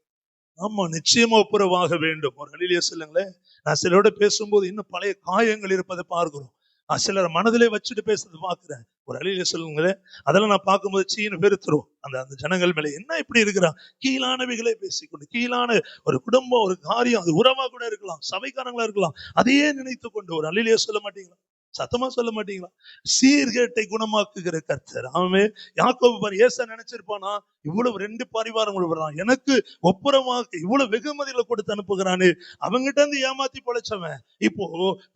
ஆமா, நிச்சயமா ஒப்புரவாக வேண்டும். ஒரு அழியிலே சொல்லுங்களேன். நான் சிலரோட பேசும்போது இன்னும் பழைய காயங்கள் இருப்பதை பார்க்கிறோம். சிலர் மனதிலே வச்சுட்டு பேசுறது பாக்குறேன். ஒரு அழியில சொல்லுங்களேன். அதெல்லாம் நான் பார்க்கும்போது சீனு வெறுத்துரும். அந்த ஜனங்கள் மேல என்ன இப்படி இருக்கிறான், கீழானவைகளே பேசிக்கொண்டு, கீழான ஒரு குடும்பம், ஒரு காரியம், அது உறவா கூட இருக்கலாம், சபைக்காரங்களா இருக்கலாம், அதையே நினைத்து கொண்டு. ஒரு அழியிலே சொல்ல மாட்டீங்களா? சத்தமா சொல்ல மாட்டீங்களா? சீர்கேட்டை குணமாக்குகிற கர்த்தர். ஆமே. யாக்கோபு பாரு, ஏசா நினைச்சிருப்பானா, இவ்வளவு 2 பரிவாரம் விடுறான், எனக்கு ஒப்புரமாக இவ்வளவு வெகுமதிகளை கொடுத்து அனுப்புகிறானு. அவங்கிட்ட இருந்து ஏமாத்தி பொழைச்சவன் இப்போ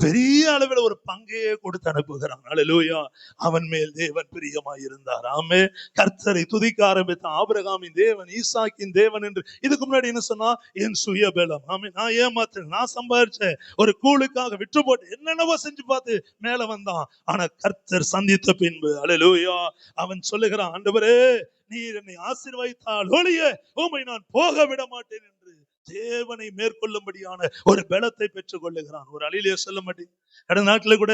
பெரிய அளவில் ஒரு பங்கையே கொடுத்து அனுப்புகிறான். அல்லேலூயா. அவன் மேல் தேவன் பிரியமாய் இருந்தார். ஆமே. கர்த்தரை துதிக்க ஆரம்பித்த ஆபிரகாமின் தேவன், ஈசாக்கின் தேவன் என்று. இதுக்கு முன்னாடி என்ன சொன்னா, என் சுயபலம். ஆமே, நான் ஏமாத்தேன், நான் சம்பாதிச்சேன், ஒரு கூழுக்காக விட்டு போட்டு என்னென்னவோ செஞ்சு பார்த்து மேல வந்தான். ஆனா கர்த்தர் சந்தித்த பின்பு, அல்லேலூயா, அவன் சொல்லுகிறான், ஆண்டவரே நீர் என்னை ஆசீர்வதித்தால் ஒழிய உம்மை நான் போக விட மாட்டேன் என்று தேவனை மேற்கொள்ளும்படியான ஒரு பலத்தை பெற்றுக் கொள்ளுகிறான். ஒரு அழிலே சொல்ல மாட்டேன். கடந்த நாட்டுல கூட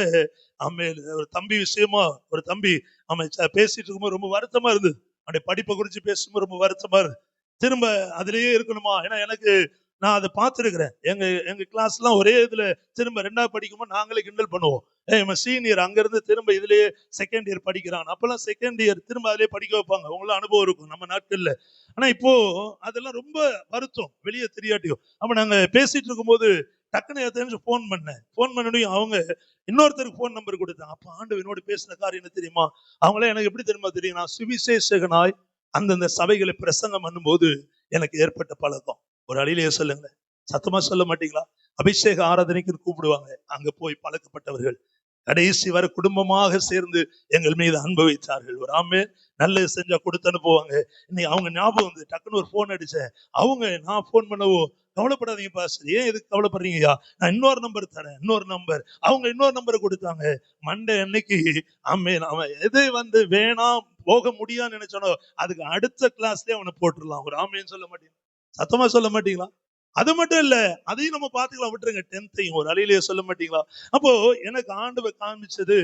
ஒரு தம்பி விஷயமா ஒரு தம்பி பேசிட்டு இருக்கும்போது ரொம்ப வருத்தமா இருந்தது. அவனுடைய படிப்பை குறிச்சு பேசும்போது ரொம்ப வருத்தமா இருக்கு. திரும்ப அதுலயே இருக்கணுமா? ஏன்னா எனக்கு நான் அதை பார்த்திருக்கிறேன். எங்க கிளாஸ் எல்லாம் ஒரே இதுல திரும்ப 2வது படிக்கும்போது நாங்களே கிண்டல் பண்ணுவோம். சீனியர் அங்க இருந்து திரும்ப இதுலயே செகண்ட் இயர் படிக்கிறான். அப்பெல்லாம் செகண்ட் இயர் திரும்ப அதுலயே படிக்க வைப்பாங்க. அவங்களாம் அனுபவம் இருக்கும் நம்ம நாட்கள்ல. ஆனா இப்போ அதெல்லாம் ரொம்ப வருத்தம், வெளியே தெரியாட்டியும். அப்ப நாங்க பேசிட்டு இருக்கும்போது டக்குன்னு தெரிஞ்சு போன் பண்ணி அவங்க இன்னொருத்தருக்கு போன் நம்பர் கொடுத்தாங்க. அப்ப ஆண்டவர் என்னோட பேசின காரியம் என்ன தெரியுமா? அவங்களே எனக்கு எப்படி தெரியுமா தெரியும், நான் சுவிசேஷகனாய் அந்தந்த சபைகளை பிரசங்கம் பண்ணும்போது எனக்கு ஏற்பட்ட பழக்கம். ஒரு அழிலையே சொல்லுங்க, சத்தமா சொல்ல மாட்டீங்களா? அபிஷேக ஆராதனைக்கு கூப்பிடுவாங்க, அங்க போய் பழக்கப்பட்டவர்கள் கடைசி வரை குடும்பமாக சேர்ந்து எங்கள் மீது அனுபவித்தார்கள். ஒரு ஆமே, நல்லது செஞ்சா கொடுத்து அனுப்புவாங்க. இன்னைக்கு அவங்க ஞாபகம் வந்து டக்குன்னு ஒரு போன் அடிச்சேன். அவங்க நான் போன் பண்ணவோ, கவலைப்படாதீங்க பாஸ்டர், ஏன் எதுக்கு கவலைப்படுறீங்கய்யா, நான் இன்னொரு நம்பர் தரேன், இன்னொரு நம்பர். அவங்க இன்னொரு நம்பரை கொடுத்தாங்க. மண்டே அன்னைக்கு ஆமே, அவன் எதை வந்து வேணாம் போக முடியான்னு நினைச்சானோ அதுக்கு அடுத்த கிளாஸ்லயே அவனை போட்டுடலாம். ஒரு ஆமேன்னு சொல்ல மாட்டீங்களா? சத்தமா சொல்ல மாட்டீங்களா? அது மட்டும் இல்ல, அதையும் நம்ம பாத்துக்கலாம், விட்டுருங்க. 10th ஒரு அழிலையே சொல்ல மாட்டீங்களா? அப்போ எனக்கு ஆண்டவர் காண்பிச்சது,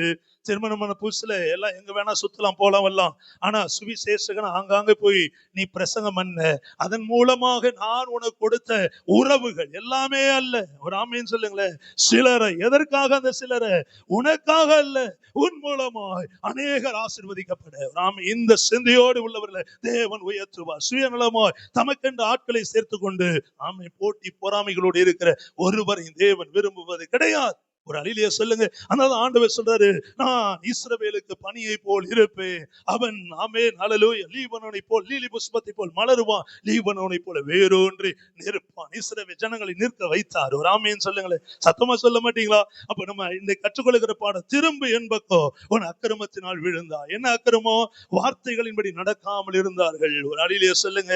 திருமணமான புதுசுல எல்லாம் எங்க வேணா சுத்தலாம், போலாம், வரலாம். ஆனா சுவிசேஷகன் ஆங்காங்க போய் நீ பிரசங்கம் பண்ண, அதன் மூலமாக நான் உனக்கு கொடுத்த உறவுகள் எல்லாமே அல்ல. ஒரு ஆமேன்னு சொல்லுங்களேன். சிலரை, எதற்காக அந்த சிலரை? உனக்காக அல்ல, உன் மூலமாய் அநேகர் ஆசீர்வதிக்கப்பட இந்த சிந்தையோடு உள்ளவர்களை தேவன் உயர்த்துவார். சுயநலமாய் தமக்கென்று ஆட்களை சேர்த்து கொண்டு ஆமை போட்டி பொறாமைகளோடு இருக்கிற ஒருவரையும் தேவன் விரும்புவது கிடையாது. ஒரு அழிலையே சொல்லுங்க. அதனால ஆண்டவர் சொல்றாரு, நான் இஸ்ரவேலுக்கு பனியை போல் இருப்பேன். அவன் ஆமென் ஹல்லேலூயா லீபனோனை போல், லீலி புஷ்பத்தை போல் மலருவான், லீபனோனை போல வேறொன்று நிற்பான். இஸ்ரவேல் ஜனங்களை நிற்க வைத்தார். ஒரு ஆமென் சொல்லுங்களேன். சத்தமா சொல்ல மாட்டீங்களா? அப்ப நம்ம இந்த கற்றுக்கொள்கிற பாடம், திரும்ப என்பக்கோ உன் அக்கிரமத்தினால் விழுந்தா. என்ன அக்கிரமம்? வார்த்தைகளின்படி நடக்காமல் இருந்தார்கள். ஒரு அழிலையே சொல்லுங்க.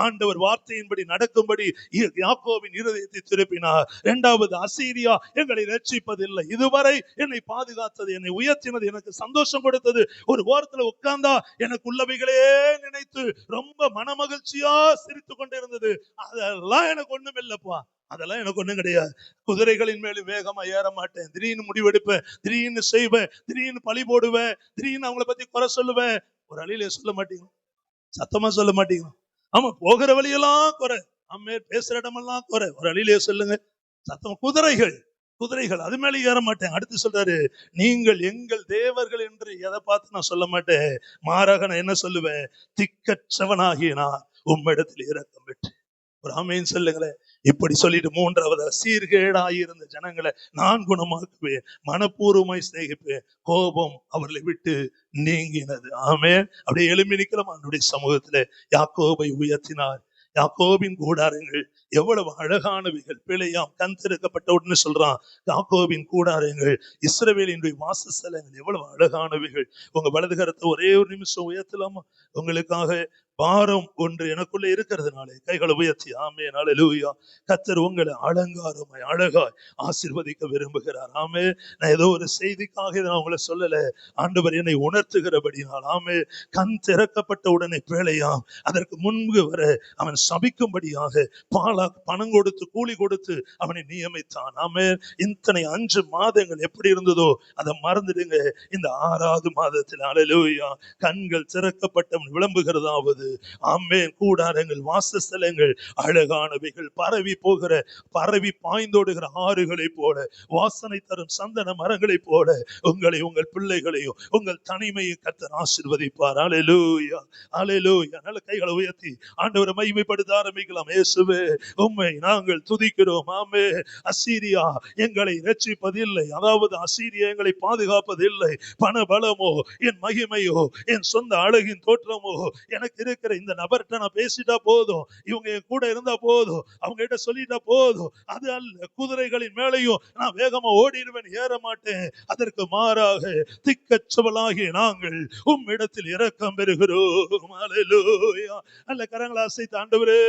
ஆண்டவர் வார்த்தையின்படி நடக்கும்படி யாக்கோபின் இருதயத்தை திருப்பினார். 2வது அசீரியா எங்களை ரட்சிப்பதில்லை, இதுவரை என்னை பாதுகாத்தது, என்னை உயர்த்தினது, எனக்கு சந்தோஷம் கொடுத்தது, ஒரு ஓரத்துல உட்கார்ந்தா எனக்கு உள்ளவைகளே நினைத்து ரொம்ப மனமகிழ்ச்சியா சிரித்து கொண்டிருந்தது. அதெல்லாம் எனக்கு ஒண்ணும் இல்லப்பா, அதெல்லாம் எனக்கு ஒண்ணும் கிடையாது. குதிரைகளின் மேலும் வேகமா ஏற மாட்டேன், திடீர்னு முடிவெடுப்பேன், திடீர்னு செய்வேன், திடீர்னு பழி போடுவேன், திடீர்னு அவங்கள பத்தி குறை சொல்லுவேன். ஒரு அழியில சொல்ல மாட்டீங்க? சத்தமா சொல்ல மாட்டீங்க? ஆமா, போகிற வழியெல்லாம் குறை, அம்மே பேசுற இடமெல்லாம் குறை. ஒரு அழியிலே சொல்லுங்க. சத்தம். குதிரைகள் அது மேல ஏற மாட்டேன். அடுத்து சொல்றாரு, நீங்கள் எங்கள் தேவர்கள் என்று எதை பார்த்து நான் சொல்ல மாட்டேன், மாறாக நான் என்ன சொல்லுவேன், திக்கற்றவனாகிய நான் உம்மிடத்தில் இரக்கம் பெற்று. ஒரு ஆமேன்னு சொல்லுங்களேன். இப்படி சொல்லிட்டு 3வது, சீர்கேடாயிருந்த ஜனங்களை நான் குணமாக்குவேன், மனப்பூர்வமாய் சிநேகிப்பேன், கோபம் அவர்களை விட்டு நீங்கினது. ஆமென். அப்படியே எழும்பி நிக்கலாம் அவனுடைய சமூகத்துல. யாக்கோபை உயர்த்தினார். யாக்கோபின் கூடாரங்கள் எவ்வளவு அழகானவைகள், பிழையாம் கண் திறக்கப்பட்ட உடனே சொல்றான், யாக்கோபின் கூடாரங்கள், இஸ்ரவேலினுடைய வாசஸ்தலங்கள் எவ்வளவு அழகானவைகள். உங்க வலது கரத்தை ஒரே ஒரு நிமிஷம் உயர்த்தலாமா? உங்களுக்காக பாரம் ஒன்று எனக்குள்ள இருக்கிறதுனாலே கைகளை உயர்த்தி ஆமென் ஹல்லேலூயா. கர்த்தர் உங்களை அலங்காரமாய் அழகாய் ஆசீர்வதிக்க விரும்புகிறார். ஆமே. நான் ஏதோ ஒரு செய்திக்காக நான் உங்களை சொல்லல, ஆண்டவர் என்னை உணர்த்துகிறபடினால். ஆமே. கண் திறக்கப்பட்ட உடனே பேழையாம் அதற்கு முன்பு வர அவன் சபிக்கும்படியாக பணம் கொடுத்து கூலி கொடுத்து அவனை நியமித்தான். ஆமே. இத்தனை 5 மாதங்கள் எப்படி இருந்ததோ அதை மறந்துடுங்க. இந்த 6வது மாதத்தில் ஹல்லேலூயா கண்கள் திறக்கப்பட்டவன் விளம்புகிறதாவது. ஆமென். கூடாரங்கள், வாசஸ்தலங்கள் அழகானவைகள், பரவி பாய்ந்தோடுகிற ஆறுகளை போல, வாசனை தரும் சந்தன மரங்களை போல உங்களை, உங்கள் பிள்ளைகளையும், உங்கள் தனிமையை கர்த்தர் ஆசீர்வதிப்பார். ஹல்லேலூயா ஹல்லேலூயா. நல்ல கைகளை உயர்த்தி ஆண்டவரை மகிமைப்படுத்த ஆரம்பிக்கலாம். இயேசுவே உம்மை நாங்கள் துதிக்கிறோம். ஆமென். அசீரியா எங்களை ரட்சிப்பதில்லை, அதாவது அசீரியா எங்களை பாதுகாப்பதில்லை. பண பலமோ, என் மகிமையோ, என் சொந்த அழகின் தோற்றமோ, எனக்கு இருக்கிற இந்த நபர்கிட்ட நான் பேசிட்டா போதும், இவங்க என் கூட இருந்தா போதும், அவங்க கிட்ட சொல்லிட்டா போதும், அது அல்ல. குதிரைகளின் மேலையும் நான் வேகமா ஓடிடுவேன், ஏற மாட்டேன். அதற்கு மாறாக திக்கச்சவலாகிய நாங்கள் உம்மிடத்தில் இரக்கம் பெறுகிறோம். அல்லேலூயா. நல்ல கரங்களை அசைத்து ஆண்டவரே